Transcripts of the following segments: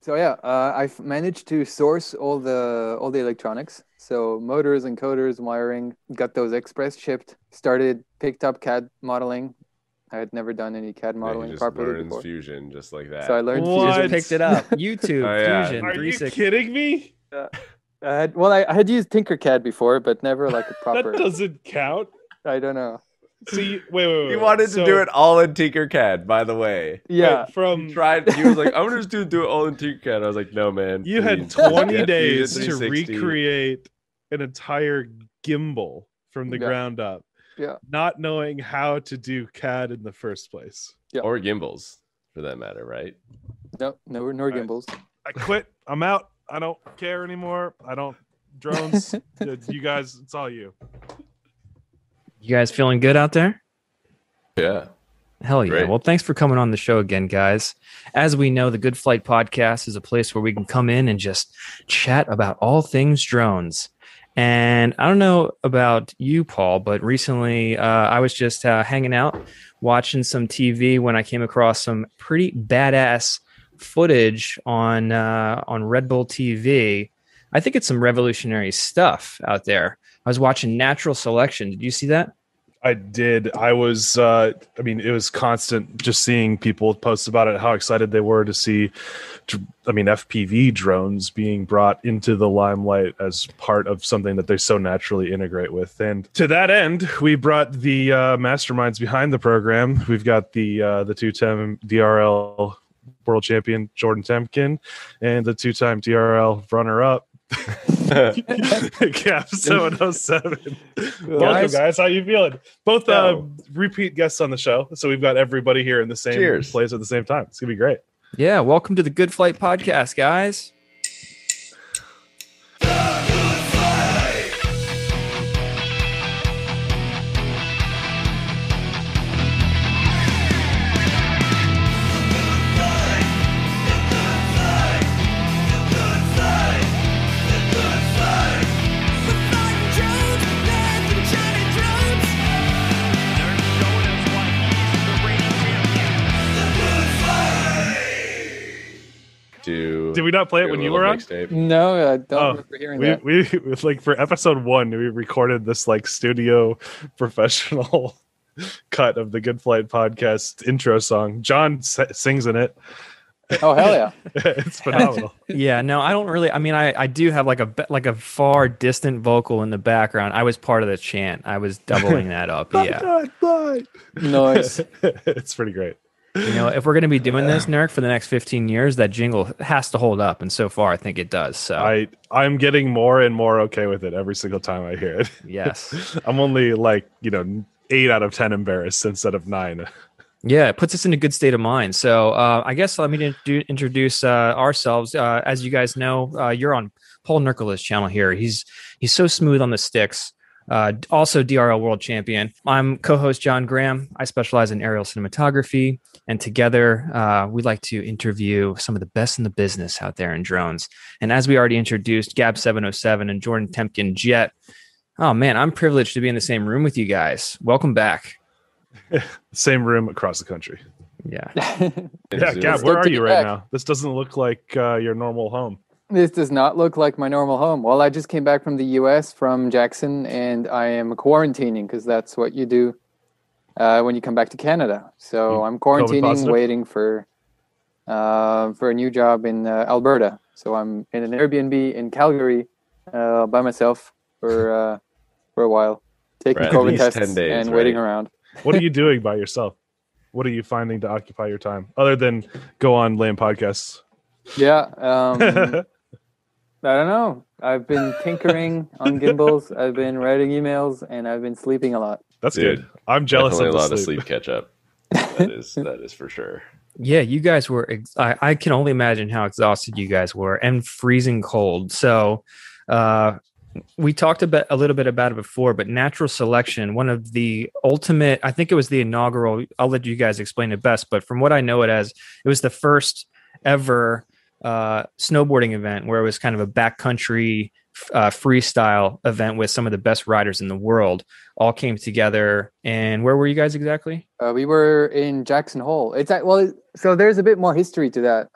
So yeah, I've managed to source all the electronics. So motors, encoders, wiring, got those express shipped. Picked up CAD modeling. I had never done any CAD Yeah, he modeling just properly learns before. Fusion just like that. So I learned What? Fusion. Picked it up. YouTube, Oh, yeah. Fusion, Are you 360. kidding me? I had used Tinkercad before, but never like a proper. That doesn't count. I don't know. See, wait. He wanted to do it all in Tinkercad, by the way. Yeah, From He was like, I'm just gonna do it all in Tinkercad. I was like, no, man. you had please. 20 Get days Fusion to 360. recreate an entire gimbal from the Yeah. ground up. Yeah. Not knowing how to do CAD in the first place. Yeah. Or gimbals, for that matter, right? no gimbals. I quit. I'm out. I don't care anymore. I don't drones. You guys, it's all you. You guys feeling good out there? Yeah. Hell yeah. Great. Well, thanks for coming on the show again, guys. As we know, the Good Flight Podcast is a place where we can come in and just chat about all things drones. And I don't know about you, Paul, but recently I was just hanging out, watching some TV when I came across some pretty badass footage on Red Bull TV. I think it's some revolutionary stuff out there. I was watching Natural Selection. Did you see that? I did. I was, it was constant just seeing people post about it, how excited they were to see, FPV drones being brought into the limelight as part of something that they so naturally integrate with. And to that end, we brought the masterminds behind the program. We've got the two-time DRL world champion, Jordan Temkin, and the two-time DRL runner-up, Gab707. Welcome, guys. How you feeling? Both repeat guests on the show, so we've got everybody here in the same place at the same time. It's gonna be great. Yeah, welcome to the Good Flight Podcast, guys. Did we not play it when you were on? No, I don't remember hearing that. We like for episode 1, we recorded this like studio professional cut of the Good Flight Podcast intro song. John sings in it. Oh hell yeah! It's phenomenal. Yeah, no, I don't really. I mean, I do have like a far distant vocal in the background. I was part of the chant. I was doubling that up. Yeah, Nice. It's pretty great. You know, if we're going to be doing this, Nurk, for the next 15 years, that jingle has to hold up. And so far, I think it does. So I'm getting more and more okay with it every single time I hear it. Yes. I'm only 8 out of 10 embarrassed instead of 9. Yeah, it puts us in a good state of mind. So I guess let me introduce ourselves. As you guys know, you're on Paul Nurkkala's channel here. He's so smooth on the sticks. Also DRL world champion. I'm co-host John Graham. I specialize in aerial cinematography, and together we like to interview some of the best in the business out there in drones. And as we already introduced, Gab707 and Jordan Temkin Jet. Oh man, I'm privileged to be in the same room with you guys. Welcome back. Same room across the country. Yeah. Yeah, Gab, where are you right now? This doesn't look like your normal home. This does not look like my normal home. Well, I just came back from the U.S., from Jackson, and I am quarantining because that's what you do when you come back to Canada. So I'm quarantining, waiting for a new job in Alberta. So I'm in an Airbnb in Calgary by myself for a while, taking COVID tests 10 days, and waiting around. What are you doing by yourself? What are you finding to occupy your time other than go on lame podcasts? Yeah. I don't know. I've been tinkering on gimbals. I've been writing emails, and I've been sleeping a lot. That's good. I'm jealous of a lot of sleep catch up. That is for sure. Yeah, you guys were. I can only imagine how exhausted you guys were, and freezing cold. So, we talked a little bit about it before, but Natural Selection, one of the ultimate. I think it was the inaugural. I'll let you guys explain it best, but from what I know it as, it was the first ever snowboarding event where it was kind of a backcountry freestyle event with some of the best riders in the world all came together. And where were you guys exactly? We were in Jackson Hole. So there's a bit more history to that.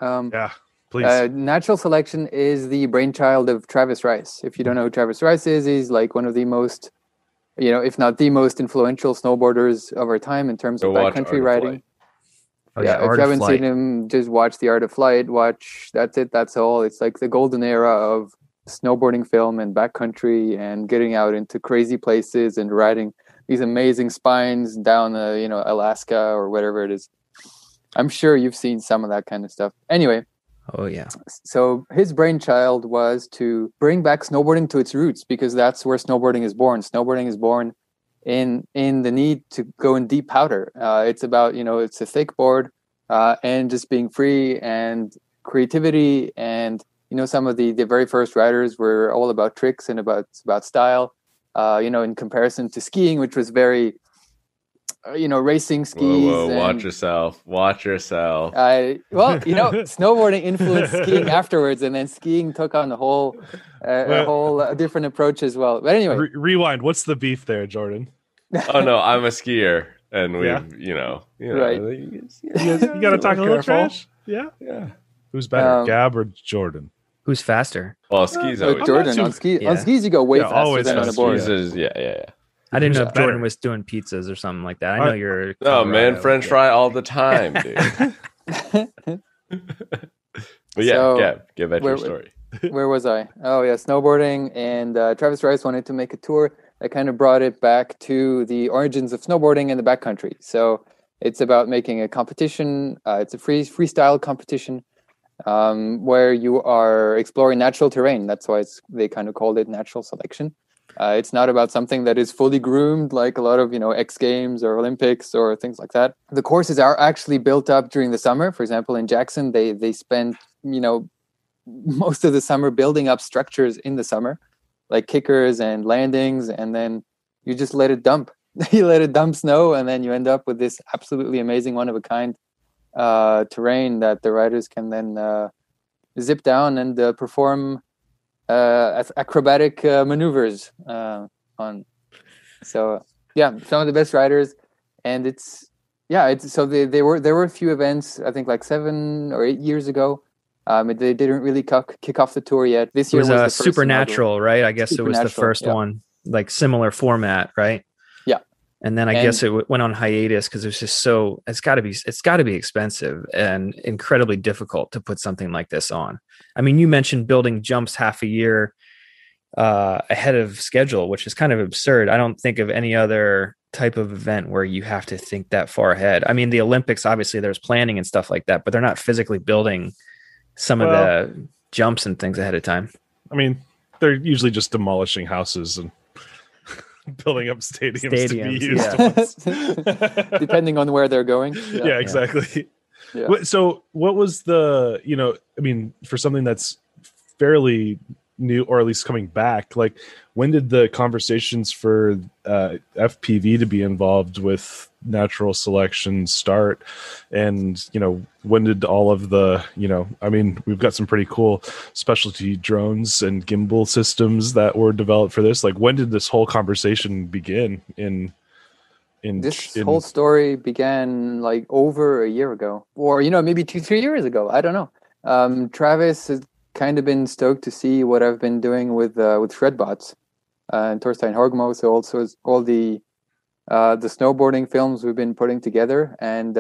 Please. Natural selection is the brainchild of Travis Rice. If you don't know who Travis Rice is, he's like one of the most, if not the most influential snowboarders of our time in terms of backcountry riding. Oh, yeah, if you haven't seen him, just watch The Art of Flight. That's it. That's all. It's like the golden era of snowboarding film and backcountry and getting out into crazy places and riding these amazing spines down, Alaska or whatever it is. I'm sure you've seen some of that kind of stuff. Anyway. Oh, yeah. So his brainchild was to bring back snowboarding to its roots, because that's where snowboarding is born. Snowboarding is born in the need to go in deep powder. It's about, it's a thick board and just being free and creativity. And, some of the very first riders were all about tricks and about style, in comparison to skiing, which was very, racing skis. Whoa, watch yourself. Snowboarding influenced skiing afterwards, and then skiing took on a whole different approach as well. But anyway, rewind. What's the beef there, Jordan? Oh no, I'm a skier, and we've, right. You got to talk a little trash. Yeah. Who's better, Gab or Jordan? Who's faster? Well, skis. Jordan on skis. On skis, you go way faster than on a board. Yeah. I didn't know if Jordan was doing pizzas or something like that. I know you're. Oh man, French fry all the time, dude. But yeah, Gab, give out your story. Where was I? Oh yeah, snowboarding. And Travis Rice wanted to make a tour that kind of brought it back to the origins of snowboarding in the backcountry. So it's about making a competition. It's a freestyle competition where you are exploring natural terrain. That's why they kind of called it natural selection. It's not about something that is fully groomed like a lot of, X Games or Olympics or things like that. The courses are actually built up during the summer. For example, in Jackson, they spend, most of the summer building up structures in the summer, like kickers and landings, and then you just let it dump. You let it dump snow, and then you end up with this absolutely amazing one-of-a-kind terrain that the riders can then zip down and perform acrobatic maneuvers on. So some of the best riders, and so there were a few events, I think like 7 or 8 years ago. They didn't really kick off the tour yet. This year was the first Supernatural, right? I guess it was the first one, like similar format, right? Yeah. And then I guess it went on hiatus because it was just it's got to be expensive and incredibly difficult to put something like this on. I mean, you mentioned building jumps half a year ahead of schedule, which is kind of absurd. I don't think of any other type of event where you have to think that far ahead. I mean, the Olympics, obviously there's planning and stuff like that, but they're not physically building some of the jumps and things ahead of time. I mean, they're usually just demolishing houses and building up stadiums to be used. Depending on where they're going. Yeah, exactly. Yeah. So what was the, for something that's fairly new, or at least coming back, like when did the conversations for FPV to be involved with natural selection start? And, when did all of the, we've got some pretty cool specialty drones and gimbal systems that were developed for this. Like, when did this whole conversation begin this whole story began like over a year ago, or, maybe 2-3 years ago. I don't know. Travis has kind of been stoked to see what I've been doing with Shredbots and Torstein Horgmo. So also all the snowboarding films we've been putting together, and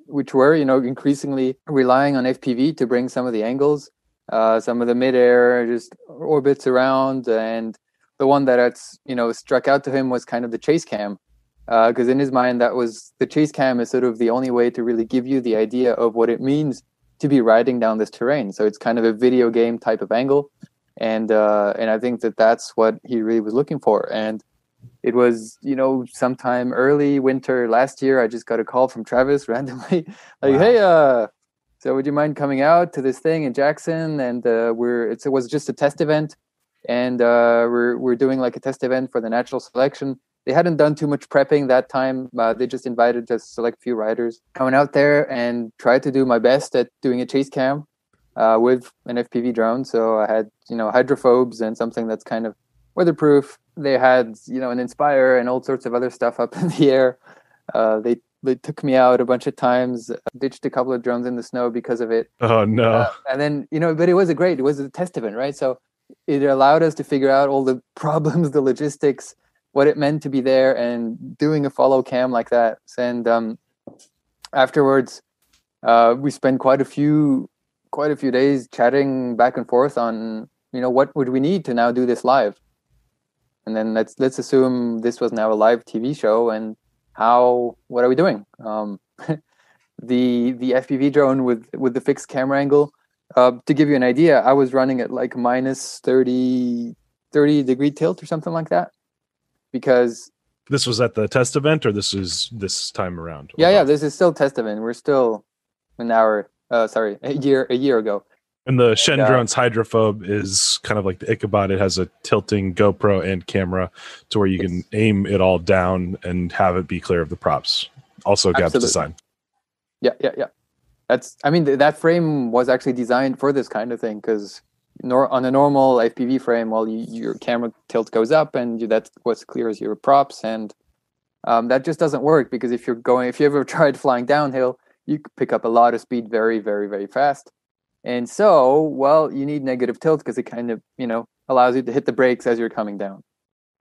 which were, increasingly relying on FPV to bring some of the angles, some of the midair just orbits around. And the one that struck out to him was kind of the chase cam. Because in his mind, that was the chase cam is sort of the only way to really give you the idea of what it means to be riding down this terrain. So it's kind of a video game type of angle, and I think that's what he really was looking for. And it was sometime early winter last year, I just got a call from Travis randomly, like, hey, so would you mind coming out to this thing in Jackson? And it was just a test event, and we're doing like a test event for the natural selection. They hadn't done too much prepping that time. They just invited a select few riders. I went out there and tried to do my best at doing a chase cam with an FPV drone. So I had, hydrophobes and something that's kind of weatherproof. They had, an Inspire and all sorts of other stuff up in the air. They they took me out a bunch of times, ditched a couple of drones in the snow because of it. Oh no. And then, but it was it was a test event, right? So it allowed us to figure out all the problems, the logistics, what it meant to be there, and doing a follow cam like that. And afterwards, we spent quite a few days chatting back and forth on, what would we need to now do this live? And then let's assume this was now a live TV show, and what are we doing? The FPV drone with the fixed camera angle, to give you an idea, I was running at like minus 30 degree tilt or something like that, because this was at the test event, or this is this time around? Yeah, this is still test event. We're still a year ago. And the Shen drone's hydrophobe is kind of like the Ichabod. It has a tilting GoPro and camera to where you can aim it all down and have it be clear of the props. Also Gab's design. Yeah. That frame was actually designed for this kind of thing, because on a normal FPV frame, your camera tilt goes up and that's what's clear as your props. And that just doesn't work, because if you ever tried flying downhill, you could pick up a lot of speed very, very, very fast. And so, you need negative tilt, because it kind of, allows you to hit the brakes as you're coming down.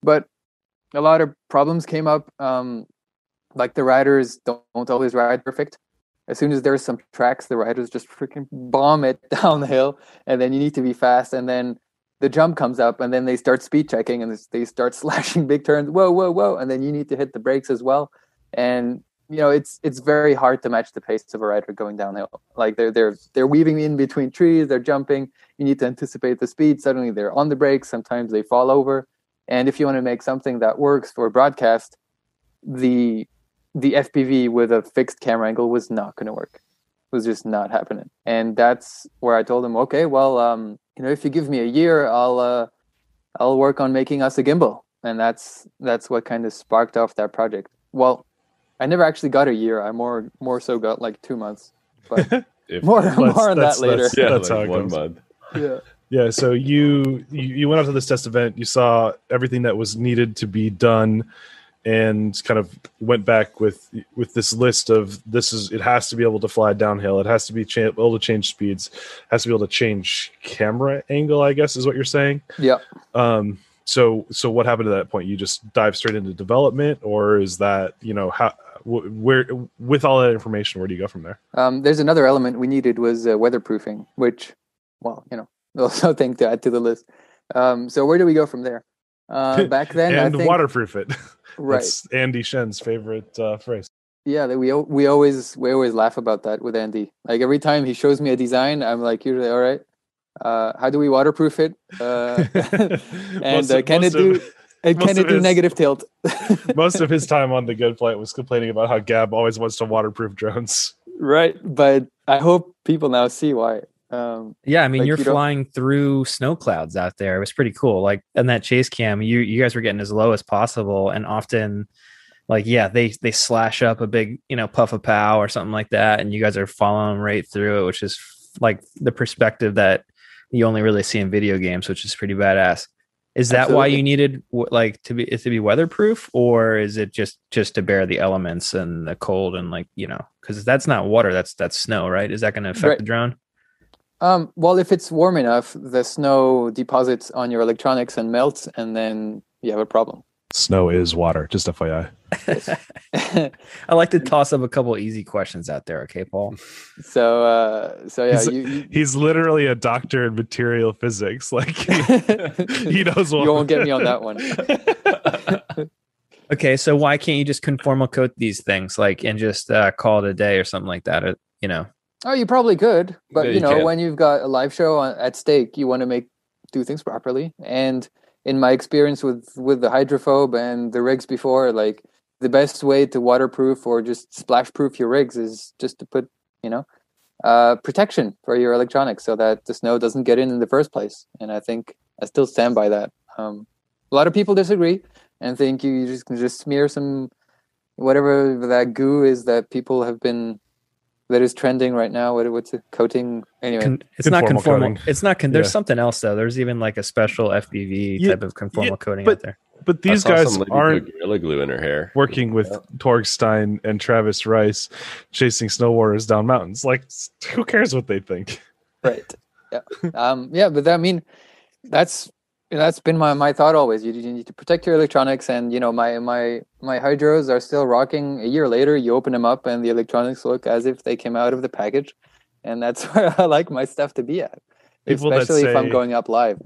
But a lot of problems came up. Like the riders don't always ride perfect. As soon as there's some tracks, the riders just freaking bomb it down the hill, and then you need to be fast. And then the jump comes up, and then they start speed checking, and they start slashing big turns. Whoa. And then you need to hit the brakes as well. And it's very hard to match the pace of a rider going downhill. Like they're weaving in between trees, they're jumping. You need to anticipate the speed. Suddenly they're on the brakes. Sometimes they fall over. And if you want to make something that works for broadcast, the FPV with a fixed camera angle was not going to work. It was just not happening. And that's where I told him, okay, if you give me a year, I'll work on making us a gimbal. And that's what kind of sparked off that project. Well, I never actually got a year. I more so got like 2 months, but more on that later. That's how it 1 goes. month. Yeah. So you went out to this test event. You saw everything that was needed to be done, and kind of went back with this list of it has to be able to fly downhill. It has to be able to change speeds. It has to be able to change camera angle, I guess is what you're saying. Yeah. So what happened at that point? You just dive straight into development, or is that, where with all that information, where do you go from there? There's another element we needed was weatherproofing, which, also thing to add to the list. So where do we go from there? Back then, and I think, waterproof it. Right. That's Andy Shen's favorite phrase. Yeah, we always laugh about that with Andy. Like every time he shows me a design, I'm like, usually, all right, how do we waterproof it? And can it do negative tilt? Most of his time on The Good Flight was complaining about how Gab always wants to waterproof drones. Right, but I hope people now see why. You're flying through snow clouds out there. It was pretty cool. Like in that chase cam, you guys were getting as low as possible, and often, they slash up a big puff of pow or something like that, and you guys are following right through it, which is like the perspective that you only really see in video games, which is pretty badass. Is that Absolutely. Why you needed to be weatherproof, or is it just to bear the elements and the cold and because that's not water, that's snow, right? Is that going to affect the drone? Well, if it's warm enough, the snow deposits on your electronics and melts, and then you have a problem. Snow is water, just FYI. I like to toss up a couple easy questions out there, okay, Paul? So yeah, he's literally a doctor in material physics. Like he knows what. You won't get me on that one. Okay, so why can't you just conformal coat these things, and just call it a day or something like that? Oh, you probably could, but Yeah, when you've got a live show at stake, you want to do things properly. And in my experience with the hydrophobe and the rigs before, the best way to waterproof or just splash proof your rigs is just to put, protection for your electronics so that the snow doesn't get in the first place. And I think I still stand by that. A lot of people disagree and think you just can just smear some whatever that goo is that people have been. That is trending right now. What's it? Coating? Anyway, it's not conformal. Coating. It's not. There's something else though. There's even a special FPV type of conformal coating out there. But these guys aren't put Gorilla Glue in her hair. Working with Torgstein and Travis Rice, chasing snowboarders down mountains. Like, who cares what they think? Right. Yeah. But I mean, that's been my thought always. You need to protect your electronics, and my hydros are still rocking. A year later, you open them up, and the electronics look as if they came out of the package, and that's where I like my stuff to be at. Especially if I'm going up live.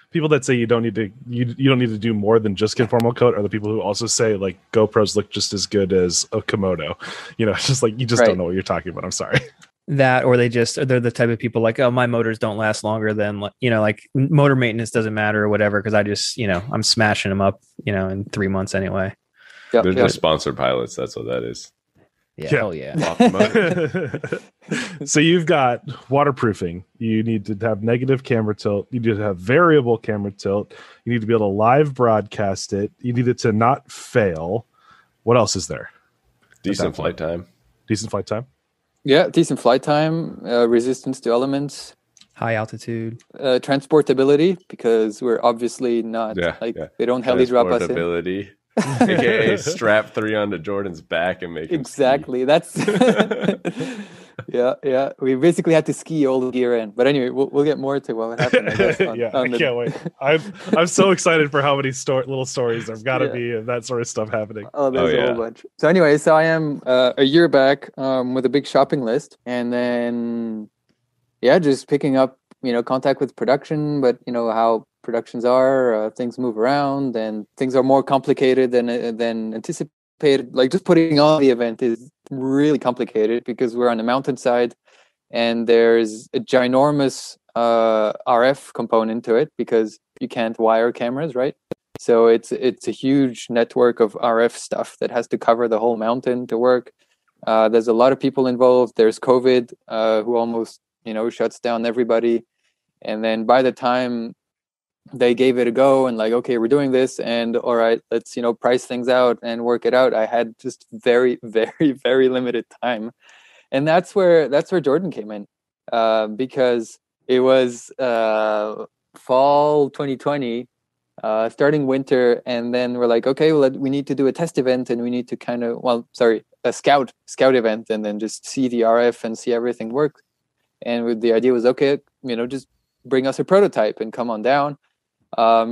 People that say you don't need to do more than just conformal coat are the people who also say like GoPros look just as good as a Komodo. It's just like you just don't know what you're talking about. I'm sorry. That, or they're the type of people like, oh, my motors don't last longer than like motor maintenance doesn't matter or whatever because I just I'm smashing them up in 3 months anyway. Yep, they're just sponsored pilots. That's what that is. Yeah. Hell yeah. So you've got waterproofing. You need to have negative camera tilt. You need to have variable camera tilt. You need to be able to live broadcast it. You need it to not fail. What else is there? Decent flight time. Decent flight time. Yeah, decent flight time. Resistance to elements. High altitude. Transportability, because we're obviously not they don't heli drop us in. AKA strap 3 onto Jordan's back and make him exactly. That's yeah. We basically had to ski all the gear in. But anyway, we'll get more to what happened. I guess, I can't wait. I'm so excited for how many little stories there've got to be of that sort of stuff happening. There's a whole bunch. So anyway, I am a year back with a big shopping list, and then just picking up contact with production, but how productions are, things move around and things are more complicated than anticipated. Like just putting on the event is really complicated because we're on a mountainside and there's a ginormous RF component to it because you can't wire cameras, right? So it's a huge network of RF stuff that has to cover the whole mountain to work. There's a lot of people involved. There's COVID, who almost shuts down everybody. And then by the time they gave it a go and like, okay, we're doing this, and all right, let's price things out and work it out, I had just very, very, very limited time. And that's where Jordan came in, because it was fall 2020, starting winter, and then we're like, okay, well, we need to do a test event, and we need to a scout event, and then just see the RF and see everything work. And the idea was, okay, just bring us a prototype and come on down.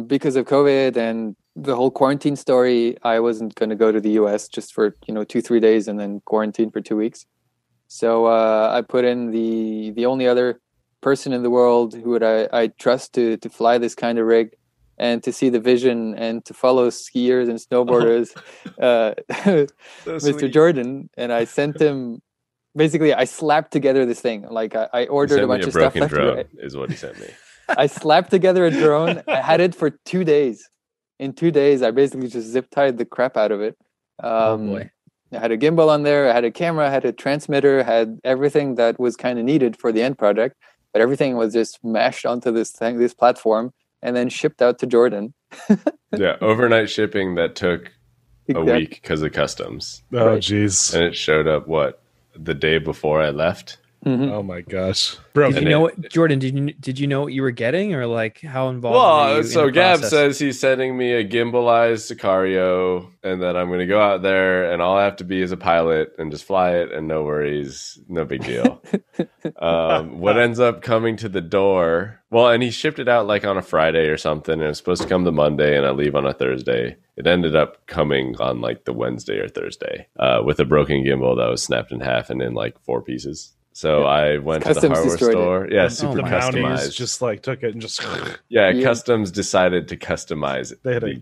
Because of COVID and the whole quarantine story, I wasn't going to go to the US just for 2-3 days and then quarantine for 2 weeks. So I put in the only other person in the world who I trust to fly this kind of rig and to see the vision and to follow skiers and snowboarders, Mr. Jordan. And I sent him. Basically, I slapped together this thing. Like I ordered a bunch of stuff. Drone is what he sent me. I slapped together a drone. I had it for 2 days. In 2 days, I basically just zip tied the crap out of it. Oh boy! I had a gimbal on there. I had a camera. I had a transmitter. Had everything that was kind of needed for the end project. But everything was just mashed onto this platform, and then shipped out to Jordan. Overnight shipping that took a week because of customs. Oh, jeez! And it showed up the day before I left. Mm-hmm. Oh my gosh, bro! Did you know what, Jordan? Did you know what you were getting, or like how involved? Well, were you so Gab says he's sending me a gimbalized Sicario, and that I'm going to go out there, and all I have to be is a pilot and just fly it, and no worries, no big deal. What ends up coming to the door? Well, and he shipped it out like on a Friday or something, and it was supposed to come the Monday, and I leave on a Thursday. It ended up coming on like the Wednesday or Thursday, with a broken gimbal that was snapped in half and in like 4 pieces. So I went to the hardware store. Yeah, super customized. Just like took it and just Customs decided to customize it. They had a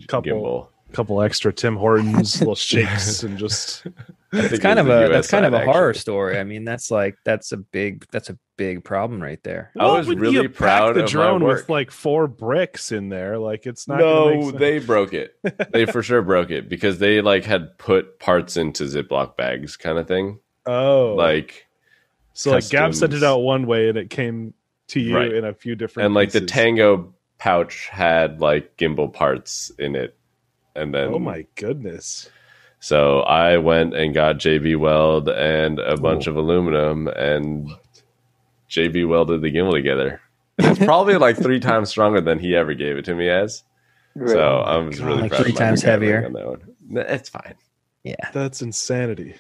couple extra Tim Hortons, little shakes, and just. That's kind of a horror story. I mean, that's a big problem right there. I was really proud of the drone my work. With like 4 bricks in there. Like it's not. No, they broke it. They for sure broke it because they like had put parts into Ziploc bags, kind of thing. Oh, like. So like Gab sent it out one way and it came to you in a few different and like pieces. The Tango pouch had like gimbal parts in it. And then oh my goodness. So I went and got JB Weld and a bunch of aluminum and JB welded the gimbal together. And it's probably like 3 times stronger than he ever gave it to me as. Right. So I was really Like proud 3 of my times Gab heavier. rig on that one. It's fine. Yeah. That's insanity.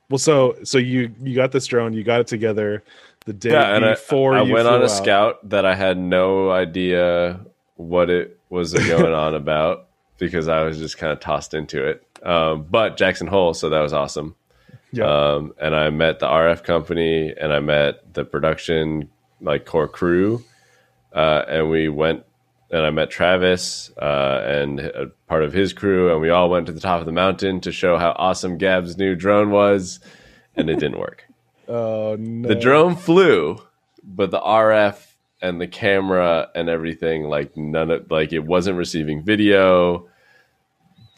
Well, so you got this drone, you got it together the day And before I you went flew on a out. scout that I had no idea what it was going on about because I was just kind of tossed into it. But Jackson Hole, so that was awesome. Yeah. And I met the RF company and I met the production core crew, and we went and I met Travis and a part of his crew, and we all went to the top of the mountain to show how awesome Gab's new drone was, and it didn't work. Oh no! The drone flew, but the RF and the camera and everything, it wasn't receiving video.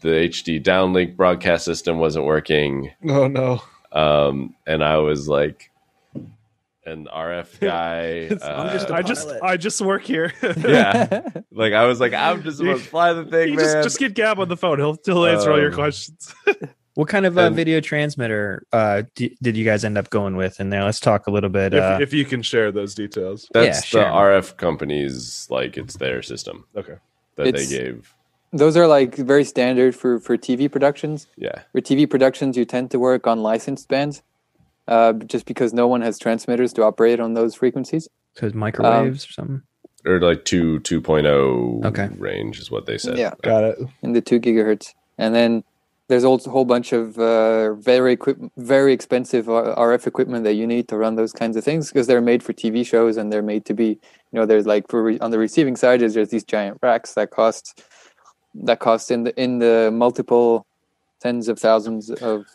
The HD downlink broadcast system wasn't working. Oh no! And I was like, an RF guy. I just work here. Yeah, I was like, I'm just supposed to fly the thing, man. Just get Gab on the phone. He'll answer all your questions. What kind of video transmitter did you guys end up going with? And now let's talk a little bit. If you can share those details. That's the RF company's, it's their system. Okay. They gave. Those are very standard for TV productions. Yeah. For TV productions, you tend to work on licensed bands, just because no one has transmitters to operate on those frequencies. So microwaves or something? Or 2.0 okay. range is what they said. Yeah. Got it. In the 2 gigahertz. And then there's also a whole bunch of very expensive RF equipment that you need to run those kinds of things because they're made for TV shows and they're made to be, there's on the receiving side there's these giant racks that cost in the multiple tens of thousands of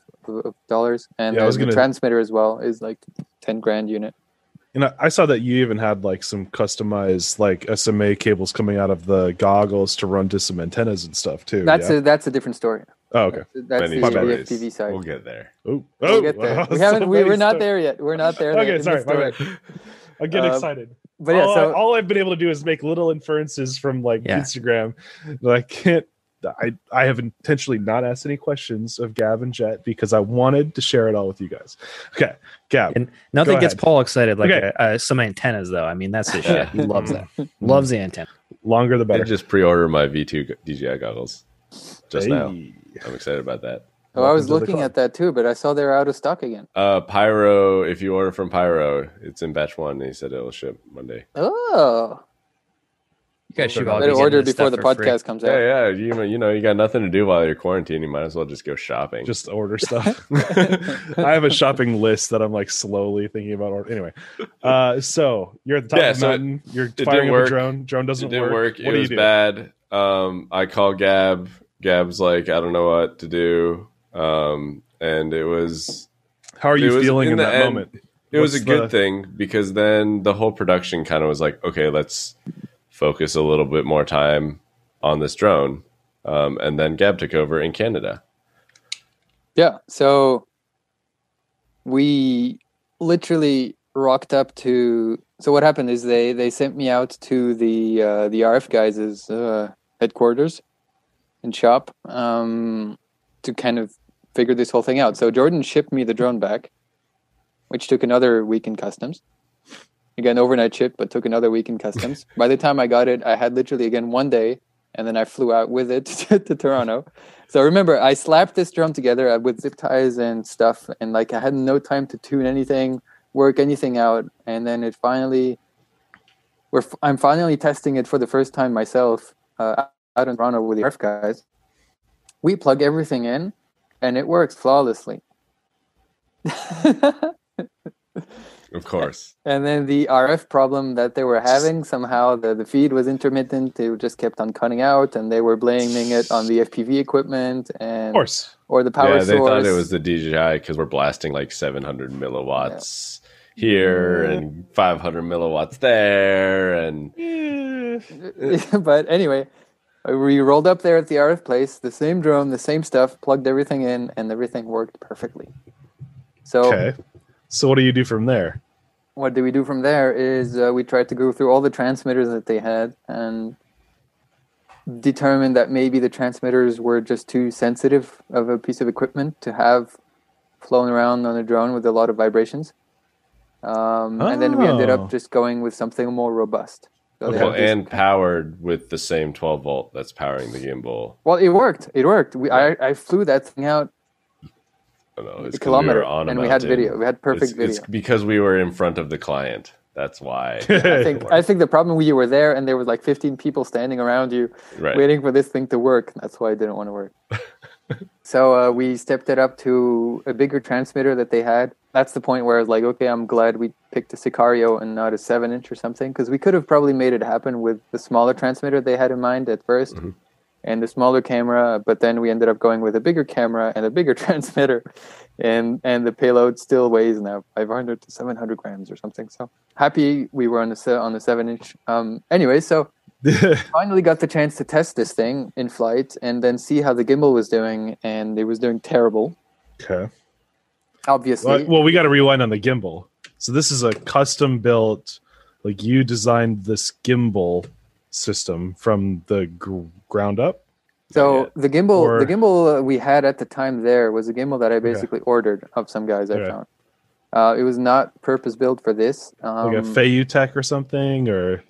dollars, and the transmitter as well is $10,000 unit. And I saw that you even had some customized SMA cables coming out of the goggles to run to some antennas and stuff too. That's a different story. Oh, okay. That's the FPV side. We'll get there. We'll get there. We're not there yet. We're not there. Okay, sorry. My bad. I get excited. But yeah, all I've been able to do is make little inferences from Instagram. I have intentionally not asked any questions of Gab and Jet because I wanted to share it all with you guys. Okay, Gab. And nothing gets Paul excited some antennas, though. I mean, that's his shit. He loves that. Loves the antenna. Longer the better. I just pre-ordered my V2 DJI goggles just now. I'm excited about that. Oh, I was looking at that too, but I saw they're out of stock again. Pyro, if you order from Pyro, it's in batch 1. He said it'll ship Monday. Oh. You guys should better order before the podcast comes out. Yeah. You got nothing to do while you're quarantined. You might as well just go shopping. Just order stuff. I have a shopping list that I'm slowly thinking about ordering. Anyway, so you're at the top of the mountain. You're firing up a drone. Drone doesn't work. It didn't work. What it was bad. I called Gab. Gab's I don't know what to do. And it was. How are you feeling in that moment? It was a good thing because then the whole production kind of was okay, let's focus a little bit more time on this drone. And then Gab took over in Canada. Yeah. So we literally rocked up to. So what happened is they sent me out to the RF guys' headquarters and shop to kind of figure this whole thing out. So Jordan shipped me the drone back, which took another week in customs. Again, overnight ship, but took another week in customs. By the time I got it, I had literally, again, 1 day, and then I flew out with it to Toronto. So remember, I slapped this drone together with zip ties and stuff, and I had no time to tune anything, work anything out, and then it finally, I'm finally testing it for the first time myself out in Toronto with the RF guys. We plug everything in, and it works flawlessly. Of course. And then the RF problem that they were having, somehow the feed was intermittent. They just kept on cutting out, and they were blaming it on the FPV equipment and of course, or the power source. Yeah, they thought it was the DJI because we're blasting 700 milliwatts here and 500 milliwatts there, and but anyway, we rolled up there at the RF place, the same drone, the same stuff, plugged everything in, and everything worked perfectly. So. So what do you do from there? What do we do from there is we tried to go through all the transmitters that they had and determine that maybe the transmitters were just too sensitive of a piece of equipment to have flown around on a drone with a lot of vibrations. And then we ended up just going with something more robust. So well, and powered with the same 12 volt that's powering the gimbal. Well, it worked. I flew that thing out a kilometer, and we had video. We had perfect video. It's because we were in front of the client. That's why. I think the problem you were there, and there was like 15 people standing around you, waiting for this thing to work. That's why it didn't want to work. So we stepped it up to a bigger transmitter that they had. That's the point where I was like, okay, I'm glad we picked a Sicario and not a 7-inch or something, because we could have probably made it happen with the smaller transmitter they had in mind at first. Mm-hmm. And the smaller camera, but then we ended up going with a bigger camera and a bigger transmitter, and the payload still weighs now 500 to 700 grams or something. So happy we were on the 7-inch. Anyway, so finally got the chance to test this thing in flight and then see how the gimbal was doing, and it was doing terrible. Okay. Obviously. Well, we got to rewind on the gimbal. So this is a custom built, like you designed this gimbal system from the ground up. So the gimbal we had at the time there was a gimbal that I basically ordered of some guys I found. It was not purpose built for this. Like a Feiyu Tech or something, or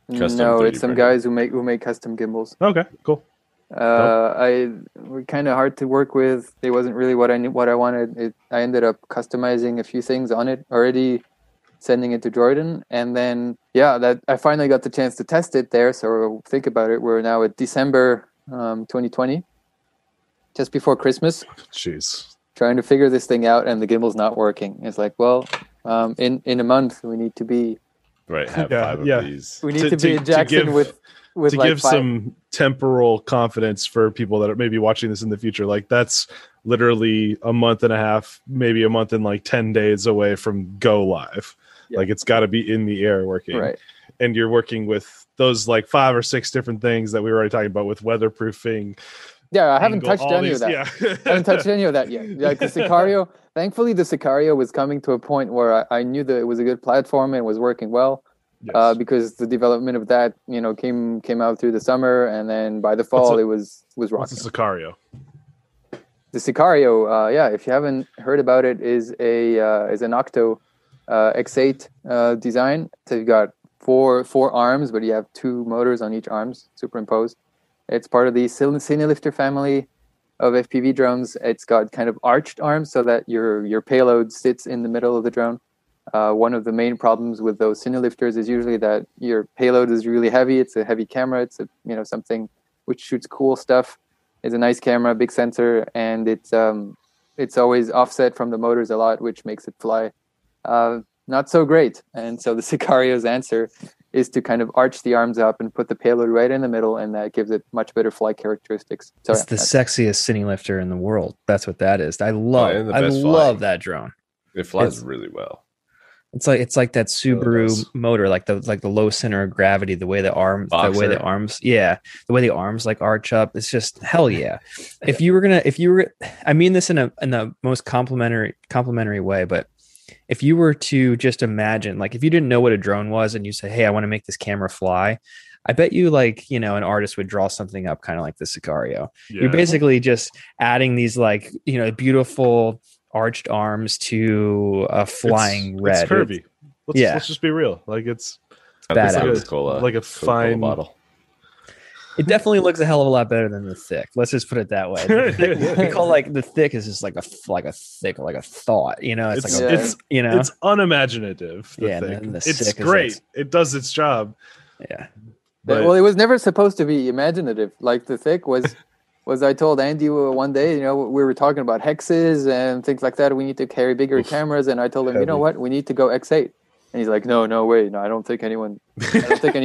no, it's some guys who make custom gimbals. Okay, cool. Were kind of hard to work with. It wasn't really what I wanted. I ended up customizing a few things on it already, sending it to Jordan, and then that I finally got the chance to test it there. So think about it, we're now at December 2020, just before Christmas. Jeez, trying to figure this thing out, and the gimbal's not working. It's like, well, in a month we need to be have 5 of these. We need to be in Jackson with to like give 5. some temporal confidence for people that are maybe watching this in the future. Like that's literally a month and a half, maybe a month and like 10 days away from go live. Yeah. Like it's got to be in the air working. Right. And you're working with those like 5 or 6 different things that we were already talking about with weatherproofing. Yeah, I haven't touched any of that. Yeah. I haven't touched any of that yet. Like the Sicario, thankfully the Sicario was coming to a point where I knew that it was a good platform and was working well. Yes. Because the development of that, came out through the summer, and then by the fall it was rocking. What's the Sicario? The Sicario, if you haven't heard about it, is an Octo X8 design. So you've got four arms, but you have 2 motors on each arms superimposed. It's part of the Cinelifter family of FPV drones. It's got kind of arched arms so that your payload sits in the middle of the drone. One of the main problems with those Cinelifters is usually that your payload is really heavy. It's a heavy camera. It's something which shoots cool stuff. It's a nice camera, big sensor, and it's always offset from the motors a lot, which makes it fly not so great. And so the Sicario's answer is to kind of arch the arms up and put the payload right in the middle, and that gives it much better flight characteristics. So it's the sexiest Cinelifter in the world. That's what that is. I love that drone. It flies really well. It's like that Subaru motor, like the low center of gravity, the way the arms like arch up. It's just hell yeah. If you were, I mean this in the most complimentary way, but if you were to just imagine, like if you didn't know what a drone was and you said, hey, I want to make this camera fly, I bet you an artist would draw something up kind of like the Sicario. Yeah. You're basically just adding these beautiful arched arms to a flying red. It's curvy. Let's just be real. Like it's badass. Like a fine bottle. It definitely looks a hell of a lot better than the thick. Let's just put it that way. We call the thick is just like a thought. It's unimaginative. It's great. It does its job. Yeah. But, it was never supposed to be imaginative. Like the thick was. I told Andy one day, we were talking about hexes and things like that. We need to carry bigger cameras, and I told him, you know what, we need to go X8. And he's like, no way, no, I don't think any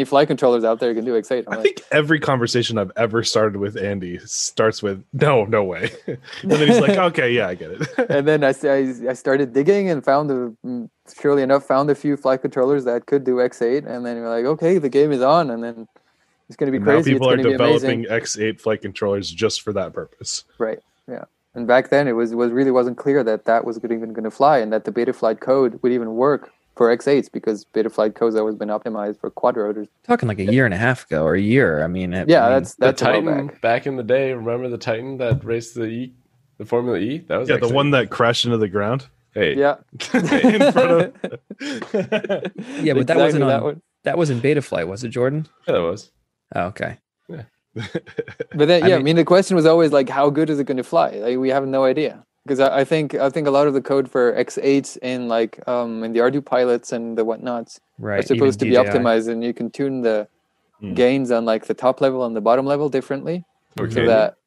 flight controllers out there can do X8. I think every conversation I've ever started with Andy starts with no way, and then he's like, okay, yeah, I get it. And then I started digging and found a few flight controllers that could do X8, and then we're like, okay, the game is on, and then. It's going to be crazy. Now people are developing amazing. X8 flight controllers just for that purpose. Right. Yeah. And back then it wasn't clear that was even going to fly, and that the Betaflight code would even work for X8s, because Betaflight code's always been optimized for quad rotors. Talking like a year and a half ago, or a year. That's the Titan back in the day. Remember the Titan that raced the Formula E? That was the one that crashed into the ground. Hey. Yeah. In front of. Yeah, but that wasn't on. That was in beta flight, was it, Jordan? Yeah, that was. Oh, okay. Yeah. But then, I mean, the question was always like, how good is it going to fly? Like, we have no idea. Because I think a lot of the code for X8s in like in the Ardu pilots and the whatnots are supposed to be optimized, and you can tune the gains on like the top level and the bottom level differently, so that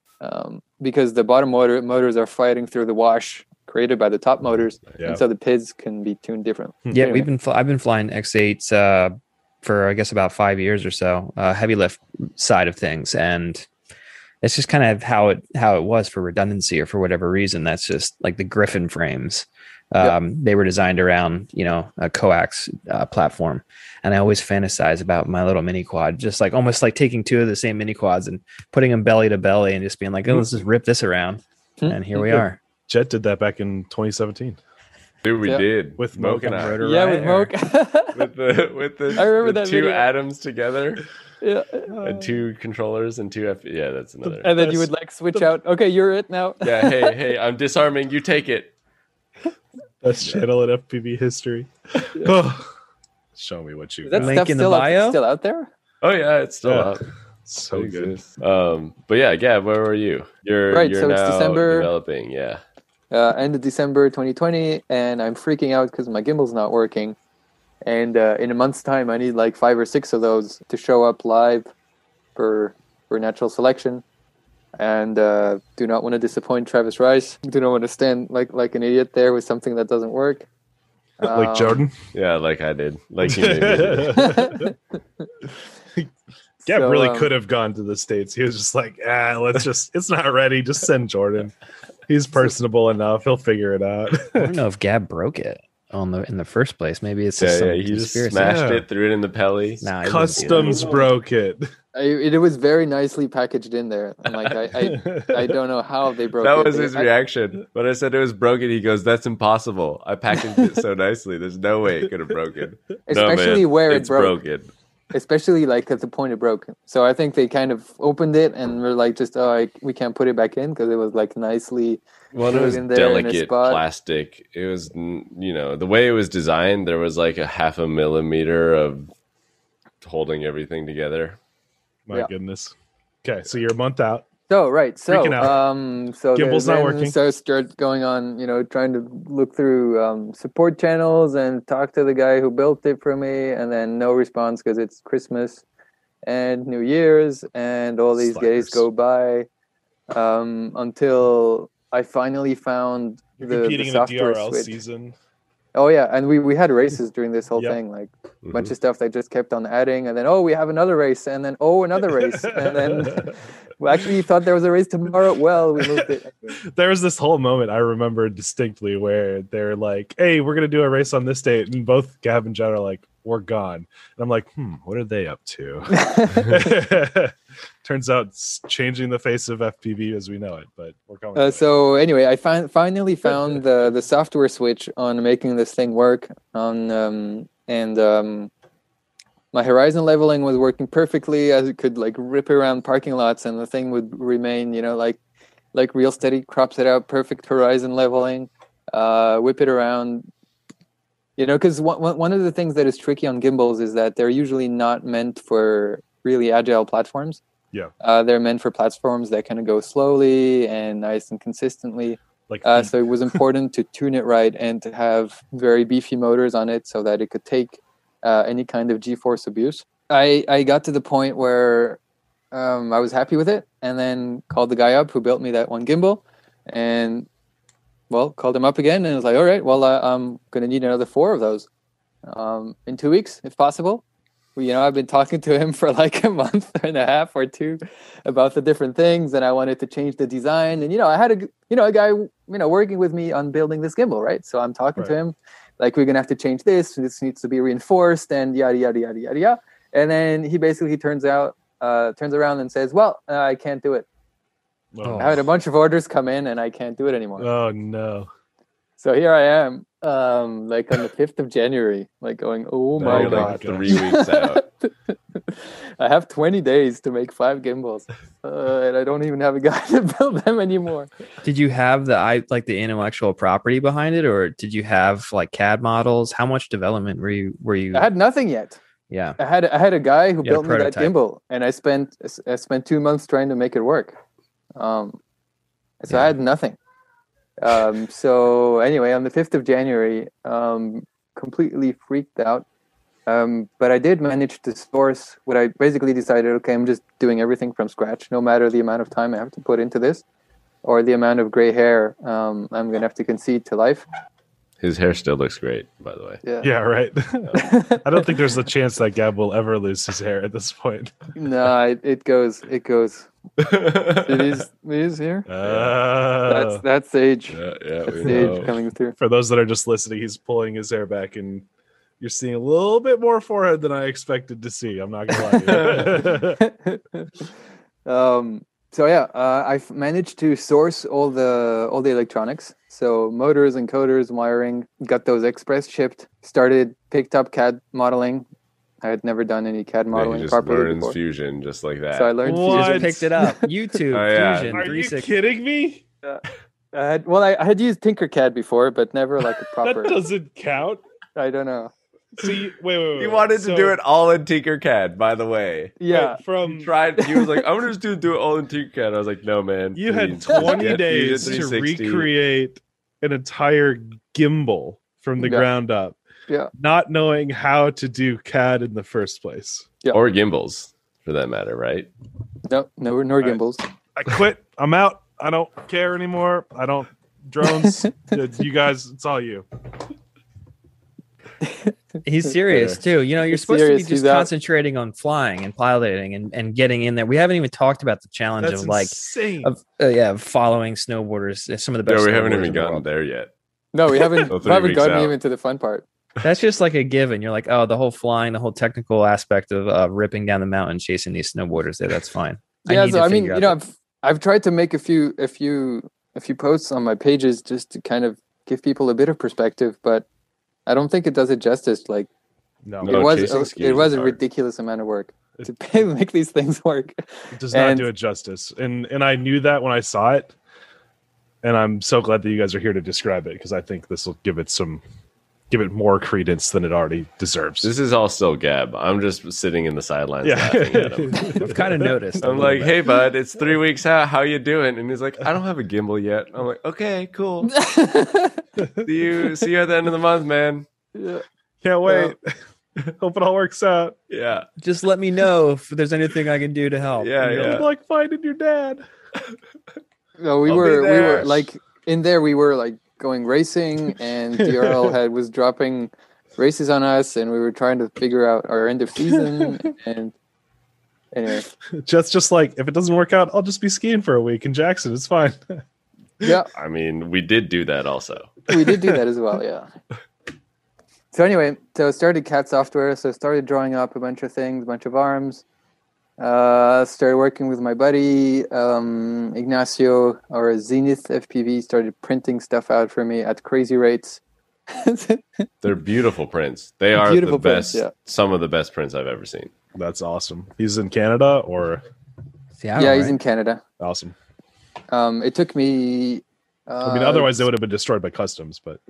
because the bottom motors are fighting through the wash created by the top motors, and so the PIDs can be tuned differently. Yeah, anyway. I've been flying X8s for I guess about 5 years or so, heavy lift side of things, and it's just kind of how it was for redundancy or for whatever reason. That's just like the Griffin frames. They were designed around, a coax platform. And I always fantasize about my little mini quad, just like almost like taking two of the same mini quads and putting them belly to belly and just being like, oh, let's just rip this around. And here we are. Jet did that back in 2017. Dude, we did. With Moke and I. With Moke. with the I remember that two video. atoms together. Yeah. And two controllers and two that's another. And then you would like switch out. Okay, you're it now. Yeah, hey, I'm disarming. You take it. Best channel in FPV history. Show me what you got. Link in the bio? Still out there? Oh yeah, it's still out. So good. But yeah, Gab, where were you? You're so now it's December, developing, end of December 2020, and I'm freaking out because my gimbal's not working. And in a month's time, I need like 5 or 6 of those to show up live for natural selection. And do not want to disappoint Travis Rice. Do not want to stand like an idiot there with something that doesn't work. Like Jordan? Yeah, like I did. Like you did. Gab really could have gone to the States. He was just like, it's not ready. Just send Jordan. He's personable enough. He'll figure it out. I don't know if Gab broke it in the first place. Maybe it's just he just smashed it, threw it in the pelly. Nah, Customs broke it. It was very nicely packaged in there. I'm like, I don't know how they broke it. That was his reaction. When I said it was broken, he goes, "That's impossible. I packaged it so nicely. There's no way it could have broken." Especially where it's it broke. broken. Especially like at the point it broke. So I think they kind of opened it and were like, we can't put it back in because it was like nicely. Well, it was delicate plastic. It was, the way it was designed, there was like a 0.5 millimeter of holding everything together. My goodness. Okay, so you're a month out. So Gimbal's not working. So I start going on, trying to look through support channels and talk to the guy who built it for me, and then no response because it's Christmas and New Year's, and all these days go by until I finally found the software DRL switch. Season. Oh yeah, and we had races during this whole thing, like a bunch of stuff that just kept on adding, and then we have another race, and then another race, and then we actually thought there was a race tomorrow. Well, we moved it. There was this whole moment I remember distinctly where they're like, "Hey, we're gonna do a race on this date," and both Gab and Jen are like, "We're gone," and I'm like, what are they up to? Turns out it's changing the face of FPV as we know it, but we're going. So anyway, I finally found the software switch on making this thing work on, my horizon leveling was working perfectly. I could like rip around parking lots, and the thing would remain, like real steady. Crops it out, perfect horizon leveling. Whip it around. Because one of the things that is tricky on gimbals is that they're usually not meant for really agile platforms. Yeah. They're meant for platforms that kind of go slowly and nice and consistently. So it was important to tune it right and to have very beefy motors on it so that it could take any kind of G-force abuse. I got to the point where I was happy with it, and then called the guy up who built me that one gimbal, and called him up again, and was like, all right, I'm going to need another 4 of those in 2 weeks, if possible. I've been talking to him for like a month and a half or 2 about the different things, and I wanted to change the design. And, I had a guy, working with me on building this gimbal, right? So I'm talking to him, like, we're going to have to change this. This needs to be reinforced and yada, yada, yada, yada, yada. And then he basically turns around and says, I can't do it. Oh. I had a bunch of orders come in and I can't do it anymore. Oh, no. So here I am, like on the 5th of January, like going, oh my God. Like 3 weeks out. I have 20 days to make 5 gimbals, and I don't even have a guy to build them anymore. Did you have the intellectual property behind it, or did you have like CAD models? How much development were you? I had nothing yet. Yeah. I had a guy who You had a built me that prototype. gimbal, and I spent 2 months trying to make it work. So I had nothing. So anyway, on the 5th of January, completely freaked out. But I did manage to source what I basically decided, okay, I'm just doing everything from scratch, no matter the amount of time I have to put into this or the amount of gray hair I'm going to have to concede to life. His hair still looks great, by the way. Yeah, right. I don't think there's a chance that Gab will ever lose his hair at this point. No, it goes. It is here. That's age. Yeah, That's we the know. age coming through. For those that are just listening, he's pulling his hair back, and you're seeing a little bit more forehead than I expected to see. I'm not gonna lie to you. So yeah, I've managed to source all the electronics. So motors, encoders, wiring, got those express shipped. Picked up CAD modeling. I had never done any CAD modeling he just properly learns before. Fusion just like that. So I learned What? Fusion. Picked it up. YouTube, Oh, yeah. Fusion, Are you 360. kidding me? I had used Tinkercad before, but never like a proper. That doesn't count. I don't know. See, wait. He wanted to do it all in Tinkercad, by the way. Yeah, He was like, I'm just going to do it all in Tinkercad. I was like, no, man. You had please, just 20 get days Fusion to 360. recreate an entire gimbal from the ground up. Yeah. Not knowing how to do CAD in the first place. Yeah. Or gimbals, for that matter, right? no nor gimbals. I quit. I'm out. I don't care anymore. I don't. Drones. You guys, it's all you. He's serious too. You know, you're He's supposed serious. to be just He's out. concentrating on flying and piloting and getting in there. We haven't even talked about the challenge That's of like insane. of following snowboarders. Some of the best. No, we haven't snowboarders even in the gotten world. there yet. No, we haven't. Oh, we 3 haven't weeks gotten out. even to the fun part. That's just like a given. You're like, oh, the whole flying, the whole technical aspect of ripping down the mountain, chasing these snowboarders. That's fine. Yeah, need so to I mean, figure you out know, I've tried to make a few posts on my pages just to kind of give people a bit of perspective, but I don't think it does it justice. Like No, chasing skis it was is a hard. ridiculous amount of work to make these things work. it does not and- do it justice. And I knew that when I saw it. And I'm so glad that you guys are here to describe it because I think this will give it more credence than it already deserves. This is all still Gab. I'm just sitting in the sidelines laughing at him. I've kind of noticed. I'm like, hey, bud, it's 3 weeks out. How you doing? And he's like, I don't have a gimbal yet. I'm like, okay, cool. See you at the end of the month, man. Yeah. Can't wait. Hope it all works out. Yeah. Just let me know if there's anything I can do to help. Yeah, You know? yeah. Good luck finding your dad. No, we I'll be were there. like in there. We were like going racing, and DRL was dropping races on us, and we were trying to figure out our end of season. And anyway, Just like if it doesn't work out, I'll just be skiing for a week in Jackson. It's fine. yeah, I mean, we did do that also. we did do that as well. Yeah. So anyway, so I started CAD software. So I started drawing up a bunch of things, a bunch of arms. Started working with my buddy Ignacio, or Zenith FPV, started printing stuff out for me at crazy rates. They're beautiful prints. They are Beautiful the best, prints, yeah. some of the best prints I've ever seen. That's awesome. He's in Canada or Seattle, Yeah, he's right? in Canada. awesome. It took me. I mean, otherwise they would have been destroyed by customs, but